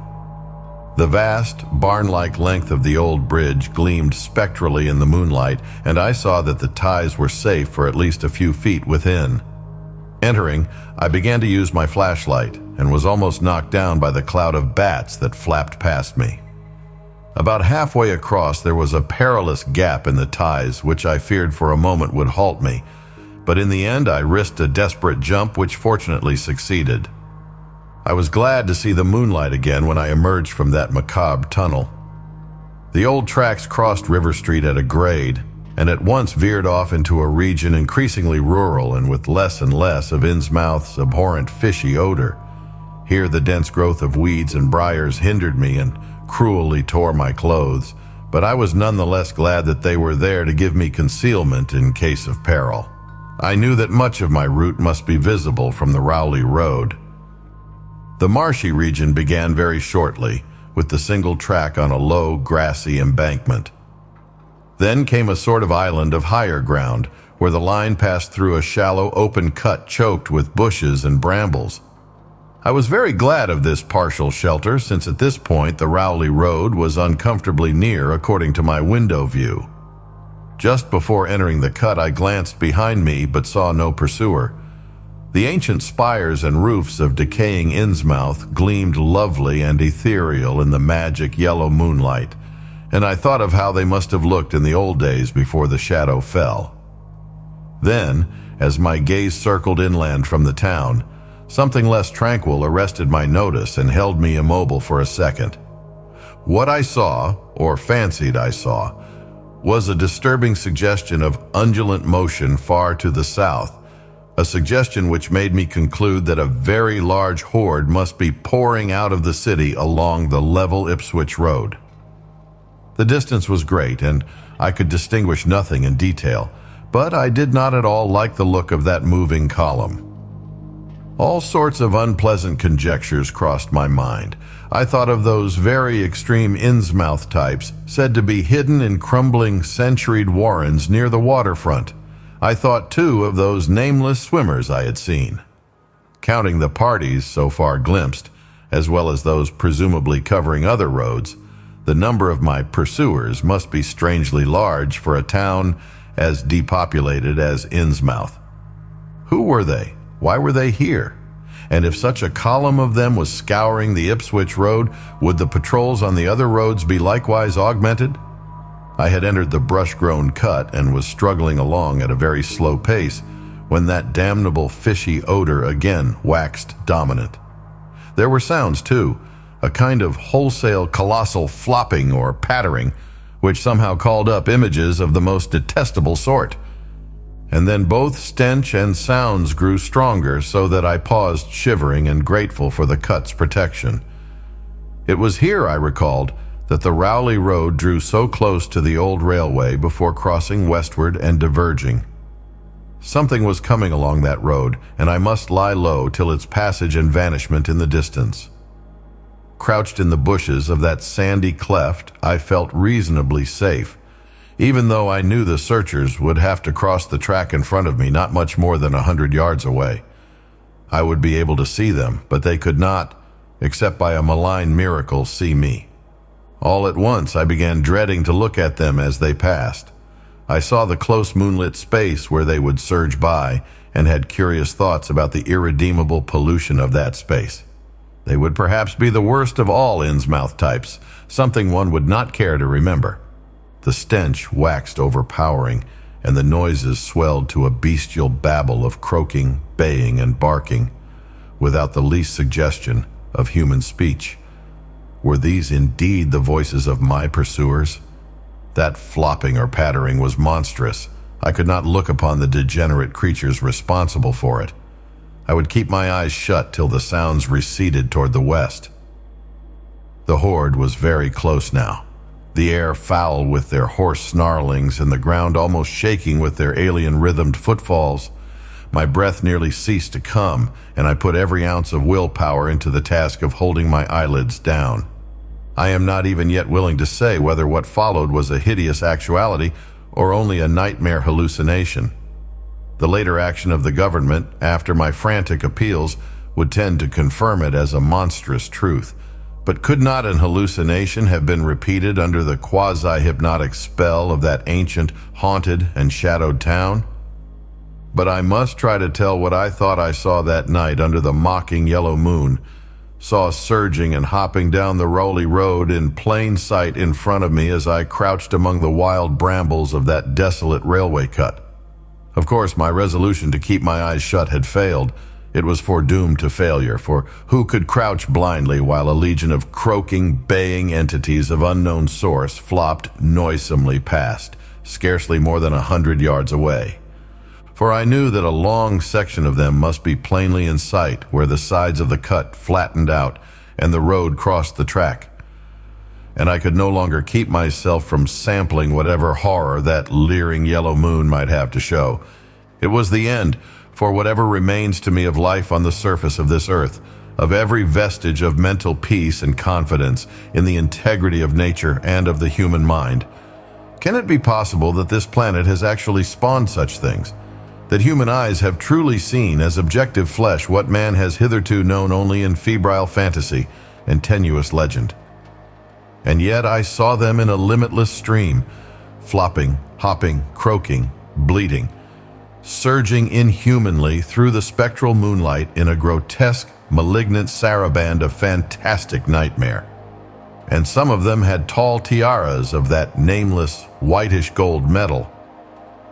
The vast, barn-like length of the old bridge gleamed spectrally in the moonlight, and I saw that the ties were safe for at least a few feet within. Entering, I began to use my flashlight and was almost knocked down by the cloud of bats that flapped past me. About halfway across, there was a perilous gap in the ties, which I feared for a moment would halt me, but in the end I risked a desperate jump, which fortunately succeeded. I was glad to see the moonlight again when I emerged from that macabre tunnel. The old tracks crossed River Street at a grade, and at once veered off into a region increasingly rural and with less and less of Innsmouth's abhorrent fishy odor. Here the dense growth of weeds and briars hindered me and cruelly tore my clothes, but I was nonetheless glad that they were there to give me concealment in case of peril. I knew that much of my route must be visible from the Rowley Road. The marshy region began very shortly, with the single track on a low, grassy embankment. Then came a sort of island of higher ground, where the line passed through a shallow open cut choked with bushes and brambles. I was very glad of this partial shelter, since at this point the Rowley Road was uncomfortably near according to my window view. Just before entering the cut, I glanced behind me but saw no pursuer. The ancient spires and roofs of decaying Innsmouth gleamed lovely and ethereal in the magic yellow moonlight, and I thought of how they must have looked in the old days before the shadow fell. Then, as my gaze circled inland from the town, something less tranquil arrested my notice and held me immobile for a second. What I saw, or fancied I saw, was a disturbing suggestion of undulant motion far to the south, a suggestion which made me conclude that a very large horde must be pouring out of the city along the level Ipswich Road. The distance was great, and I could distinguish nothing in detail, but I did not at all like the look of that moving column. All sorts of unpleasant conjectures crossed my mind. I thought of those very extreme Innsmouth types said to be hidden in crumbling, centuried warrens near the waterfront. I thought, too, of those nameless swimmers I had seen. Counting the parties so far glimpsed, as well as those presumably covering other roads, The number of my pursuers must be strangely large for a town as depopulated as Innsmouth. Who were they? Why were they here? And if such a column of them was scouring the Ipswich road, would the patrols on the other roads be likewise augmented? I had entered the brush-grown cut and was struggling along at a very slow pace when that damnable fishy odor again waxed dominant. There were sounds, too, a kind of wholesale colossal flopping or pattering, which somehow called up images of the most detestable sort. And then both stench and sounds grew stronger so that I paused shivering and grateful for the cut's protection. It was here, I recalled, that the Rowley Road drew so close to the old railway before crossing westward and diverging. Something was coming along that road, and I must lie low till its passage and vanishment in the distance. Crouched in the bushes of that sandy cleft, I felt reasonably safe, even though I knew the searchers would have to cross the track in front of me not much more than 100 yards away. I would be able to see them, but they could not, except by a malign miracle, see me. All at once I began dreading to look at them as they passed. I saw the close moonlit space where they would surge by, and had curious thoughts about the irredeemable pollution of that space. They would perhaps be the worst of all Innsmouth types, something one would not care to remember. The stench waxed overpowering, and the noises swelled to a bestial babble of croaking, baying, and barking, without the least suggestion of human speech. Were these indeed the voices of my pursuers? That flopping or pattering was monstrous. I could not look upon the degenerate creatures responsible for it. I would keep my eyes shut till the sounds receded toward the west. The horde was very close now, the air foul with their hoarse snarlings and the ground almost shaking with their alien-rhythmed footfalls. My breath nearly ceased to come, and I put every ounce of willpower into the task of holding my eyelids down. I am not even yet willing to say whether what followed was a hideous actuality or only a nightmare hallucination. The later action of the government, after my frantic appeals, would tend to confirm it as a monstrous truth. But could not an hallucination have been repeated under the quasi-hypnotic spell of that ancient, haunted, and shadowed town? But I must try to tell what I thought I saw that night under the mocking yellow moon, saw surging and hopping down the Rowley Road in plain sight in front of me as I crouched among the wild brambles of that desolate railway cut. Of course, my resolution to keep my eyes shut had failed. It was foredoomed to failure, for who could crouch blindly while a legion of croaking, baying entities of unknown source flopped noisomely past, scarcely more than 100 yards away? For I knew that a long section of them must be plainly in sight where the sides of the cut flattened out and the road crossed the track. And I could no longer keep myself from sampling whatever horror that leering yellow moon might have to show. It was the end, for whatever remains to me of life on the surface of this earth, of every vestige of mental peace and confidence in the integrity of nature and of the human mind. Can it be possible that this planet has actually spawned such things? That human eyes have truly seen as objective flesh what man has hitherto known only in febrile fantasy and tenuous legend? And yet I saw them in a limitless stream, flopping, hopping, croaking, bleating, surging inhumanly through the spectral moonlight in a grotesque, malignant saraband of fantastic nightmare. And some of them had tall tiaras of that nameless, whitish gold metal.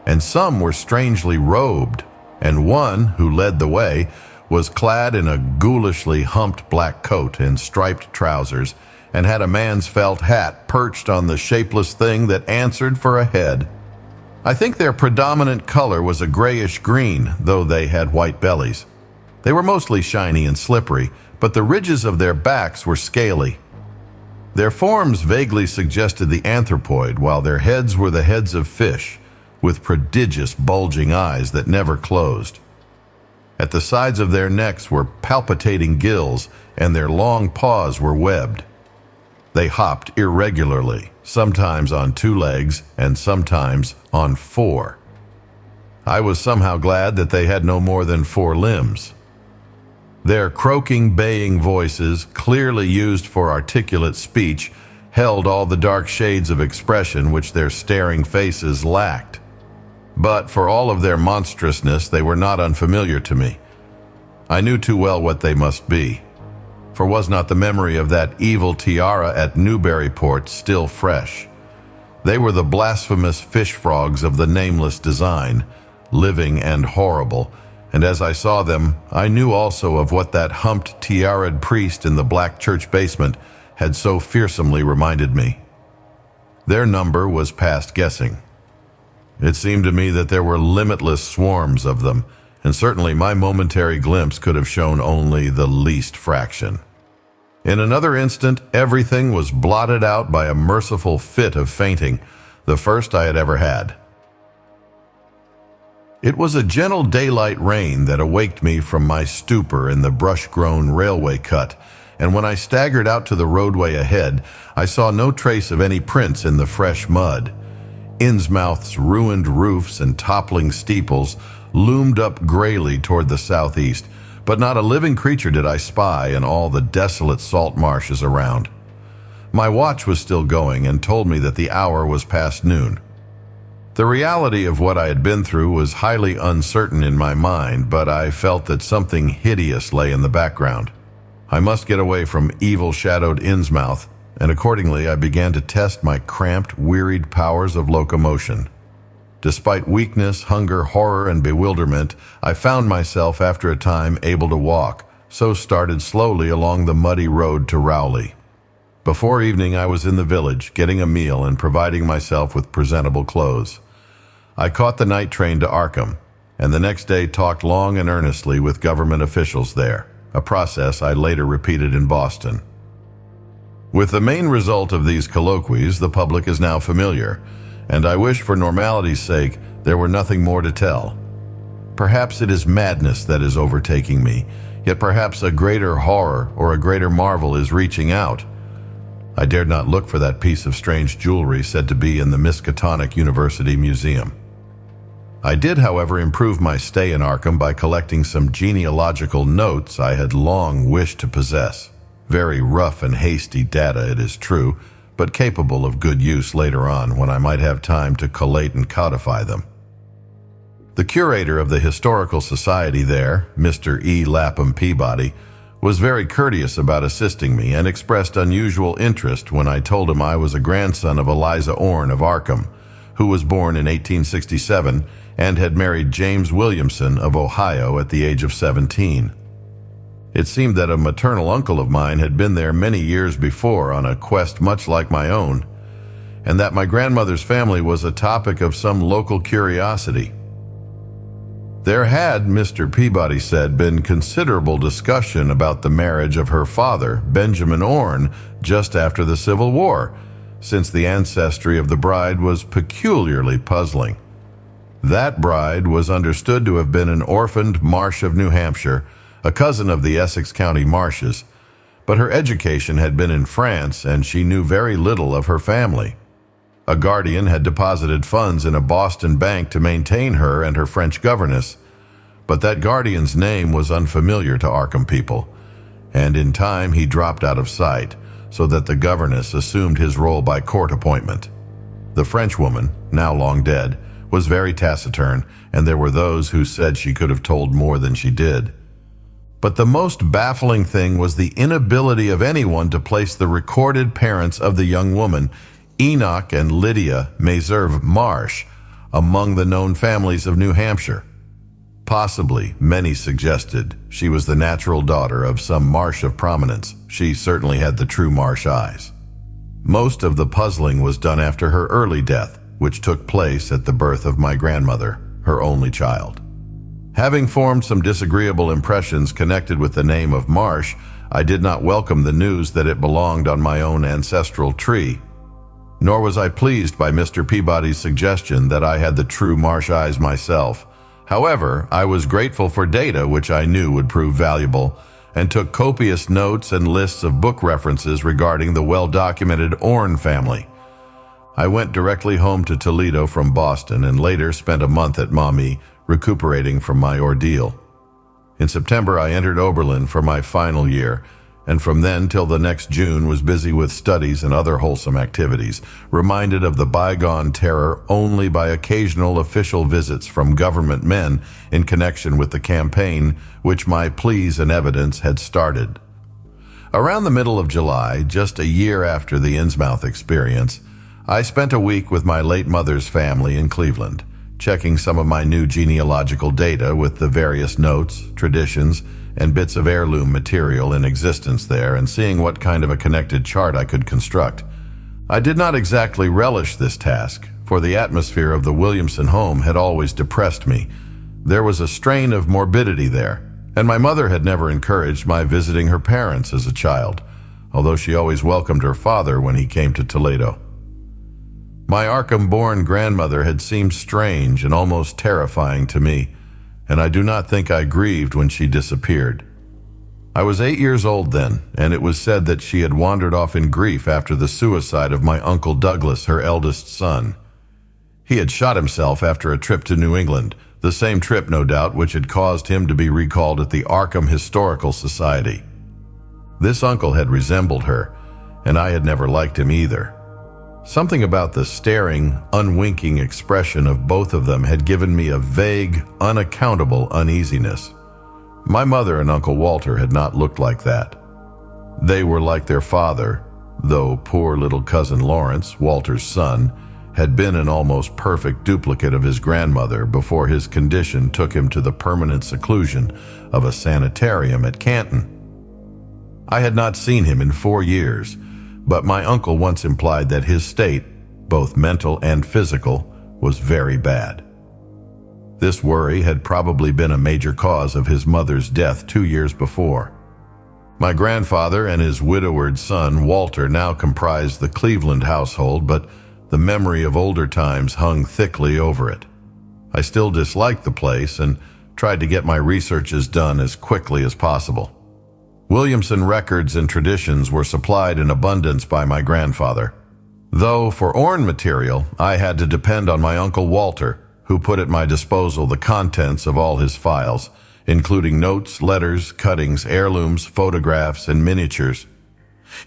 And some were strangely robed, and one, who led the way, was clad in a ghoulishly humped black coat and striped trousers, and had a man's felt hat perched on the shapeless thing that answered for a head. I think their predominant color was a grayish green, though they had white bellies. They were mostly shiny and slippery, but the ridges of their backs were scaly. Their forms vaguely suggested the anthropoid, while their heads were the heads of fish, with prodigious bulging eyes that never closed. At the sides of their necks were palpitating gills, and their long paws were webbed. They hopped irregularly, sometimes on 2 legs and sometimes on 4. I was somehow glad that they had no more than 4 limbs. Their croaking, baying voices, clearly used for articulate speech, held all the dark shades of expression which their staring faces lacked. But for all of their monstrousness, they were not unfamiliar to me. I knew too well what they must be, for was not the memory of that evil tiara at Newburyport still fresh? They were the blasphemous fish frogs of the nameless design, living and horrible, and as I saw them, I knew also of what that humped tiara'd priest in the black church basement had so fearsomely reminded me. Their number was past guessing. It seemed to me that there were limitless swarms of them, and certainly my momentary glimpse could have shown only the least fraction. In another instant, everything was blotted out by a merciful fit of fainting, the first I had ever had. It was a gentle daylight rain that awaked me from my stupor in the brush-grown railway cut, and when I staggered out to the roadway ahead, I saw no trace of any prints in the fresh mud. Innsmouth's ruined roofs and toppling steeples loomed up grayly toward the southeast, but not a living creature did I spy in all the desolate salt marshes around. My watch was still going and told me that the hour was past noon. The reality of what I had been through was highly uncertain in my mind, but I felt that something hideous lay in the background. I must get away from evil-shadowed Innsmouth, and accordingly I began to test my cramped, wearied powers of locomotion. Despite weakness, hunger, horror, and bewilderment, I found myself after a time able to walk, so started slowly along the muddy road to Rowley. Before evening I was in the village, getting a meal and providing myself with presentable clothes. I caught the night train to Arkham, and the next day talked long and earnestly with government officials there, a process I later repeated in Boston. With the main result of these colloquies, the public is now familiar, and I wish for normality's sake there were nothing more to tell. Perhaps it is madness that is overtaking me, yet perhaps a greater horror or a greater marvel is reaching out. I dared not look for that piece of strange jewelry said to be in the Miskatonic University Museum. I did, however, improve my stay in Arkham by collecting some genealogical notes I had long wished to possess. Very rough and hasty data, it is true, but capable of good use later on when I might have time to collate and codify them. The curator of the Historical Society there, Mr. E. Lapham Peabody, was very courteous about assisting me and expressed unusual interest when I told him I was a grandson of Eliza Orne of Arkham, who was born in 1867 and had married James Williamson of Ohio at the age of 17. It seemed that a maternal uncle of mine had been there many years before on a quest much like my own, and that my grandmother's family was a topic of some local curiosity. There had, Mr. Peabody said, been considerable discussion about the marriage of her father, Benjamin Orne, just after the Civil War, since the ancestry of the bride was peculiarly puzzling. That bride was understood to have been an orphaned Marsh of New Hampshire, a cousin of the Essex County Marshes, but her education had been in France and she knew very little of her family. A guardian had deposited funds in a Boston bank to maintain her and her French governess, but that guardian's name was unfamiliar to Arkham people, and in time he dropped out of sight, so that the governess assumed his role by court appointment. The Frenchwoman, now long dead, was very taciturn, and there were those who said she could have told more than she did. But the most baffling thing was the inability of anyone to place the recorded parents of the young woman, Enoch and Lydia Meserve Marsh, among the known families of New Hampshire. Possibly, many suggested, she was the natural daughter of some Marsh of prominence. She certainly had the true Marsh eyes. Most of the puzzling was done after her early death, which took place at the birth of my grandmother, her only child. Having formed some disagreeable impressions connected with the name of Marsh, I did not welcome the news that it belonged on my own ancestral tree. Nor was I pleased by Mr. Peabody's suggestion that I had the true Marsh eyes myself. However, I was grateful for data which I knew would prove valuable, and took copious notes and lists of book references regarding the well-documented Orne family. I went directly home to Toledo from Boston and later spent a month at Maumee, recuperating from my ordeal. In September, I entered Oberlin for my final year, and from then till the next June was busy with studies and other wholesome activities, reminded of the bygone terror only by occasional official visits from government men in connection with the campaign which my pleas and evidence had started. Around the middle of July, just a year after the Innsmouth experience, I spent a week with my late mother's family in Cleveland, checking some of my new genealogical data with the various notes, traditions, and bits of heirloom material in existence there, and seeing what kind of a connected chart I could construct. I did not exactly relish this task, for the atmosphere of the Williamson home had always depressed me. There was a strain of morbidity there, and my mother had never encouraged my visiting her parents as a child, although she always welcomed her father when he came to Toledo. My Arkham-born grandmother had seemed strange and almost terrifying to me, and I do not think I grieved when she disappeared. I was 8 years old then, and it was said that she had wandered off in grief after the suicide of my Uncle Douglas, her eldest son. He had shot himself after a trip to New England, the same trip, no doubt, which had caused him to be recalled at the Arkham Historical Society. This uncle had resembled her, and I had never liked him either. Something about the staring, unwinking expression of both of them had given me a vague, unaccountable uneasiness. My mother and Uncle Walter had not looked like that. They were like their father, though poor little cousin Lawrence, Walter's son, had been an almost perfect duplicate of his grandmother before his condition took him to the permanent seclusion of a sanitarium at Canton. I had not seen him in 4 years, but my uncle once implied that his state, both mental and physical, was very bad. This worry had probably been a major cause of his mother's death 2 years before. My grandfather and his widowered son, Walter, now comprised the Cleveland household, but the memory of older times hung thickly over it. I still disliked the place and tried to get my researches done as quickly as possible. Williamson records and traditions were supplied in abundance by my grandfather, though for Orne material I had to depend on my Uncle Walter, who put at my disposal the contents of all his files, including notes, letters, cuttings, heirlooms, photographs, and miniatures.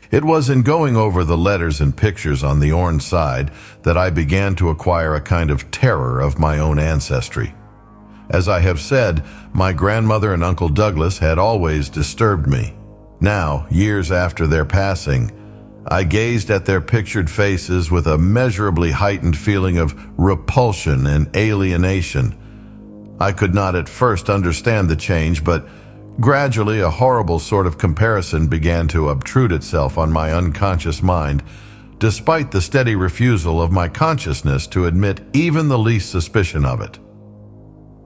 It was in going over the letters and pictures on the Orne side that I began to acquire a kind of terror of my own ancestry. As I have said, my grandmother and Uncle Douglas had always disturbed me. Now, years after their passing, I gazed at their pictured faces with a measurably heightened feeling of repulsion and alienation. I could not at first understand the change, but gradually a horrible sort of comparison began to obtrude itself on my unconscious mind, despite the steady refusal of my consciousness to admit even the least suspicion of it.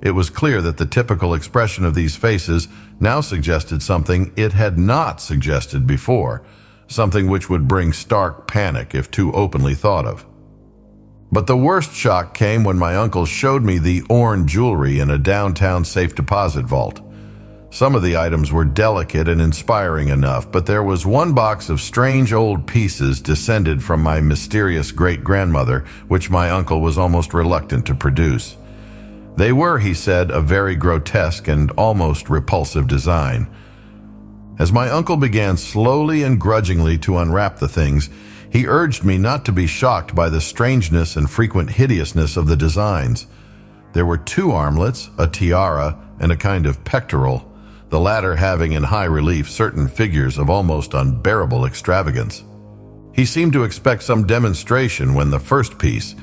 It was clear that the typical expression of these faces now suggested something it had not suggested before, something which would bring stark panic if too openly thought of. But the worst shock came when my uncle showed me the Orne jewelry in a downtown safe deposit vault. Some of the items were delicate and inspiring enough, but there was one box of strange old pieces descended from my mysterious great-grandmother, which my uncle was almost reluctant to produce. They were, he said, a very grotesque and almost repulsive design. As my uncle began slowly and grudgingly to unwrap the things, he urged me not to be shocked by the strangeness and frequent hideousness of the designs. There were 2 armlets, a tiara, and a kind of pectoral, the latter having in high relief certain figures of almost unbearable extravagance. He seemed to expect some demonstration when the first piece,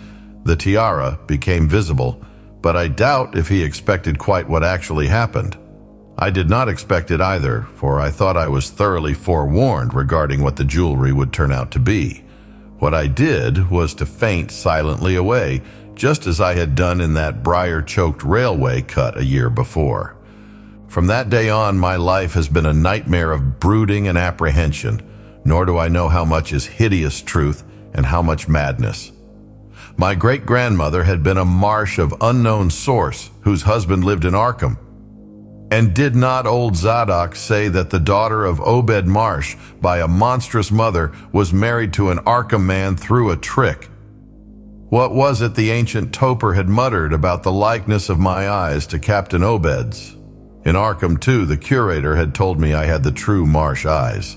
the tiara, became visible, but I doubt if he expected quite what actually happened. I did not expect it either, for I thought I was thoroughly forewarned regarding what the jewelry would turn out to be. What I did was to faint silently away, just as I had done in that briar-choked railway cut a year before. From that day on, my life has been a nightmare of brooding and apprehension, nor do I know how much is hideous truth and how much madness. My great-grandmother had been a Marsh of unknown source whose husband lived in Arkham. And did not old Zadok say that the daughter of Obed Marsh by a monstrous mother was married to an Arkham man through a trick? What was it the ancient toper had muttered about the likeness of my eyes to Captain Obed's? In Arkham, too, the curator had told me I had the true Marsh eyes.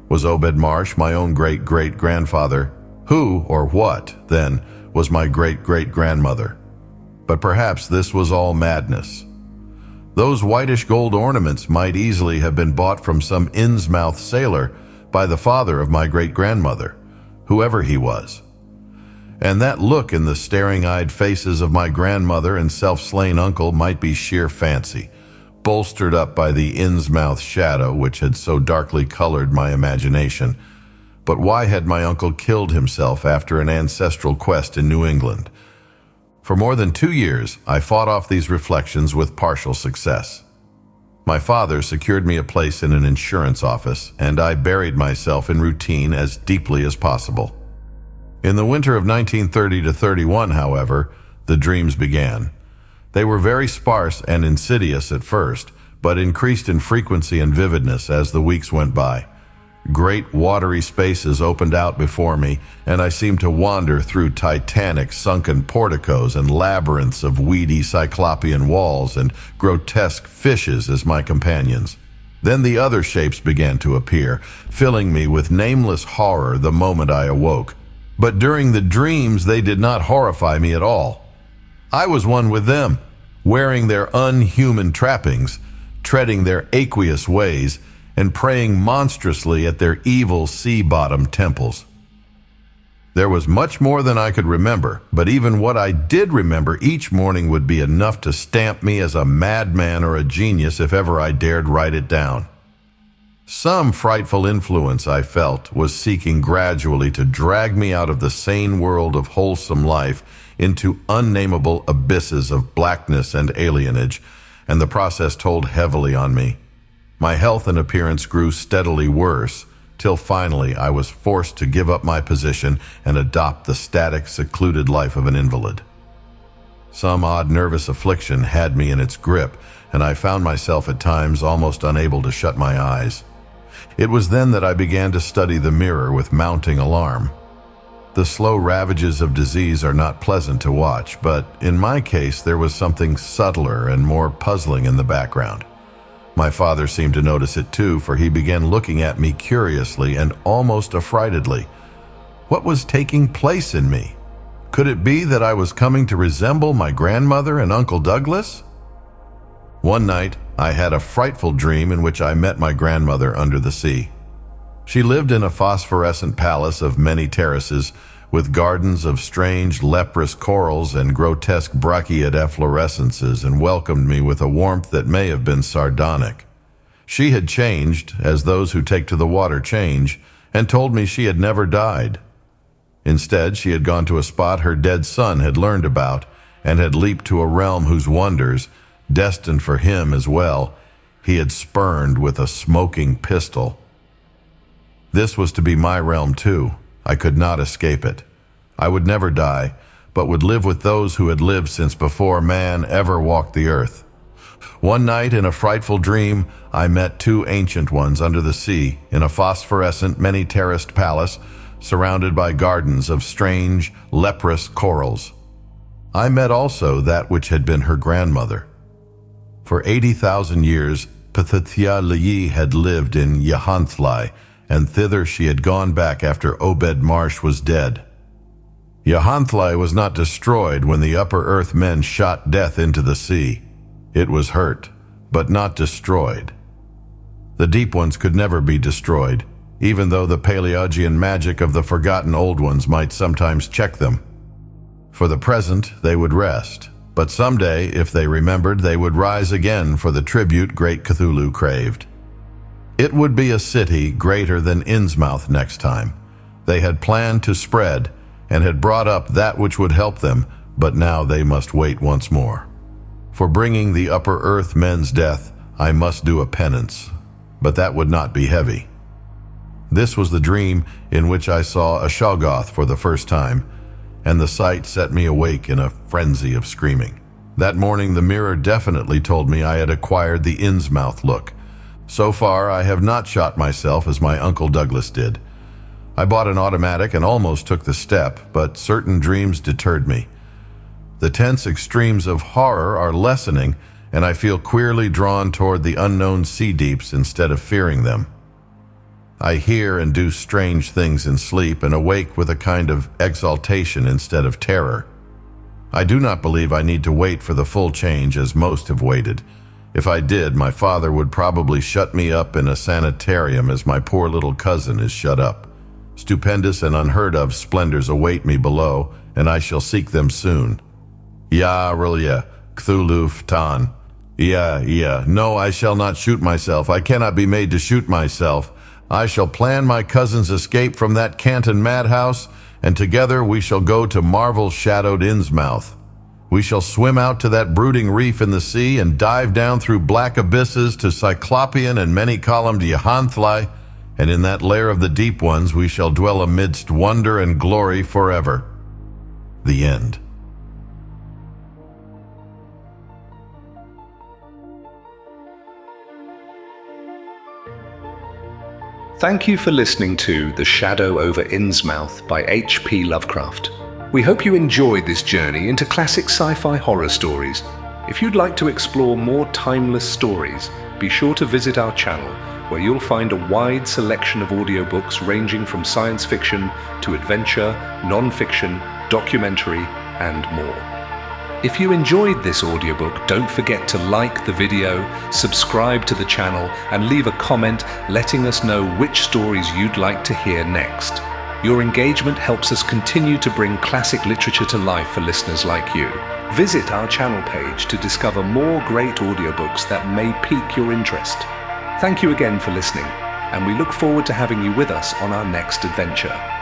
Was Obed Marsh my own great-great-grandfather? Who, or what, then, was my great-great-grandmother? But perhaps this was all madness. Those whitish gold ornaments might easily have been bought from some Innsmouth sailor by the father of my great-grandmother, whoever he was. And that look in the staring-eyed faces of my grandmother and self-slain uncle might be sheer fancy, bolstered up by the Innsmouth shadow which had so darkly colored my imagination. But why had my uncle killed himself after an ancestral quest in New England? For more than 2 years, I fought off these reflections with partial success. My father secured me a place in an insurance office, and I buried myself in routine as deeply as possible. In the winter of 1930-31, however, the dreams began. They were very sparse and insidious at first, but increased in frequency and vividness as the weeks went by. Great watery spaces opened out before me, and I seemed to wander through titanic sunken porticos and labyrinths of weedy cyclopean walls and grotesque fishes as my companions. Then the other shapes began to appear, filling me with nameless horror the moment I awoke. But during the dreams they did not horrify me at all. I was one with them, wearing their unhuman trappings, treading their aqueous ways, and praying monstrously at their evil sea-bottom temples. There was much more than I could remember, but even what I did remember each morning would be enough to stamp me as a madman or a genius if ever I dared write it down. Some frightful influence, I felt, was seeking gradually to drag me out of the sane world of wholesome life into unnameable abysses of blackness and alienage, and the process told heavily on me. My health and appearance grew steadily worse, till finally I was forced to give up my position and adopt the static, secluded life of an invalid. Some odd nervous affliction had me in its grip, and I found myself at times almost unable to shut my eyes. It was then that I began to study the mirror with mounting alarm. The slow ravages of disease are not pleasant to watch, but in my case there was something subtler and more puzzling in the background. My father seemed to notice it too, for he began looking at me curiously and almost affrightedly. What was taking place in me? Could it be that I was coming to resemble my grandmother and Uncle Douglas? One night, I had a frightful dream in which I met my grandmother under the sea. She lived in a phosphorescent palace of many terraces, with gardens of strange leprous corals and grotesque brachiid efflorescences, and welcomed me with a warmth that may have been sardonic. She had changed, as those who take to the water change, and told me she had never died. Instead, she had gone to a spot her dead son had learned about, and had leaped to a realm whose wonders, destined for him as well, he had spurned with a smoking pistol. This was to be my realm too. I could not escape it. I would never die, but would live with those who had lived since before man ever walked the earth. One night, in a frightful dream, I met two ancient ones under the sea, in a phosphorescent, many-terraced palace, surrounded by gardens of strange, leprous corals. I met also that which had been her grandmother. For 80,000 years, Pthathia-Leyi had lived in Yahanthli, and thither she had gone back after Obed Marsh was dead. Yahanthli was not destroyed when the Upper Earth men shot death into the sea. It was hurt, but not destroyed. The Deep Ones could never be destroyed, even though the Paleogean magic of the Forgotten Old Ones might sometimes check them. For the present, they would rest, but someday, if they remembered, they would rise again for the tribute great Cthulhu craved. It would be a city greater than Innsmouth next time. They had planned to spread, and had brought up that which would help them, but now they must wait once more. For bringing the Upper Earth men's death, I must do a penance, but that would not be heavy. This was the dream in which I saw a Shoggoth for the first time, and the sight set me awake in a frenzy of screaming. That morning the mirror definitely told me I had acquired the Innsmouth look. So far, I have not shot myself as my Uncle Douglas did. I bought an automatic and almost took the step, but certain dreams deterred me. The tense extremes of horror are lessening, and I feel queerly drawn toward the unknown sea deeps instead of fearing them. I hear and do strange things in sleep and awake with a kind of exaltation instead of terror. I do not believe I need to wait for the full change as most have waited. If I did, my father would probably shut me up in a sanitarium as my poor little cousin is shut up. Stupendous and unheard of splendors await me below, and I shall seek them soon. Ya Aurelia, Cthulhu Ftan. Yeah. No, I shall not shoot myself. I cannot be made to shoot myself. I shall plan my cousin's escape from that Canton madhouse, and together we shall go to marvel-shadowed Innsmouth. We shall swim out to that brooding reef in the sea and dive down through black abysses to Cyclopean and many-columned Johannthli, and in that lair of the deep ones we shall dwell amidst wonder and glory forever. The end. Thank you for listening to The Shadow over Innsmouth by H.P. Lovecraft. We hope you enjoyed this journey into classic sci-fi horror stories. If you'd like to explore more timeless stories, be sure to visit our channel, where you'll find a wide selection of audiobooks ranging from science fiction to adventure, non-fiction, documentary, and more. If you enjoyed this audiobook, don't forget to like the video, subscribe to the channel, and leave a comment letting us know which stories you'd like to hear next. Your engagement helps us continue to bring classic literature to life for listeners like you. Visit our channel page to discover more great audiobooks that may pique your interest. Thank you again for listening, and we look forward to having you with us on our next adventure.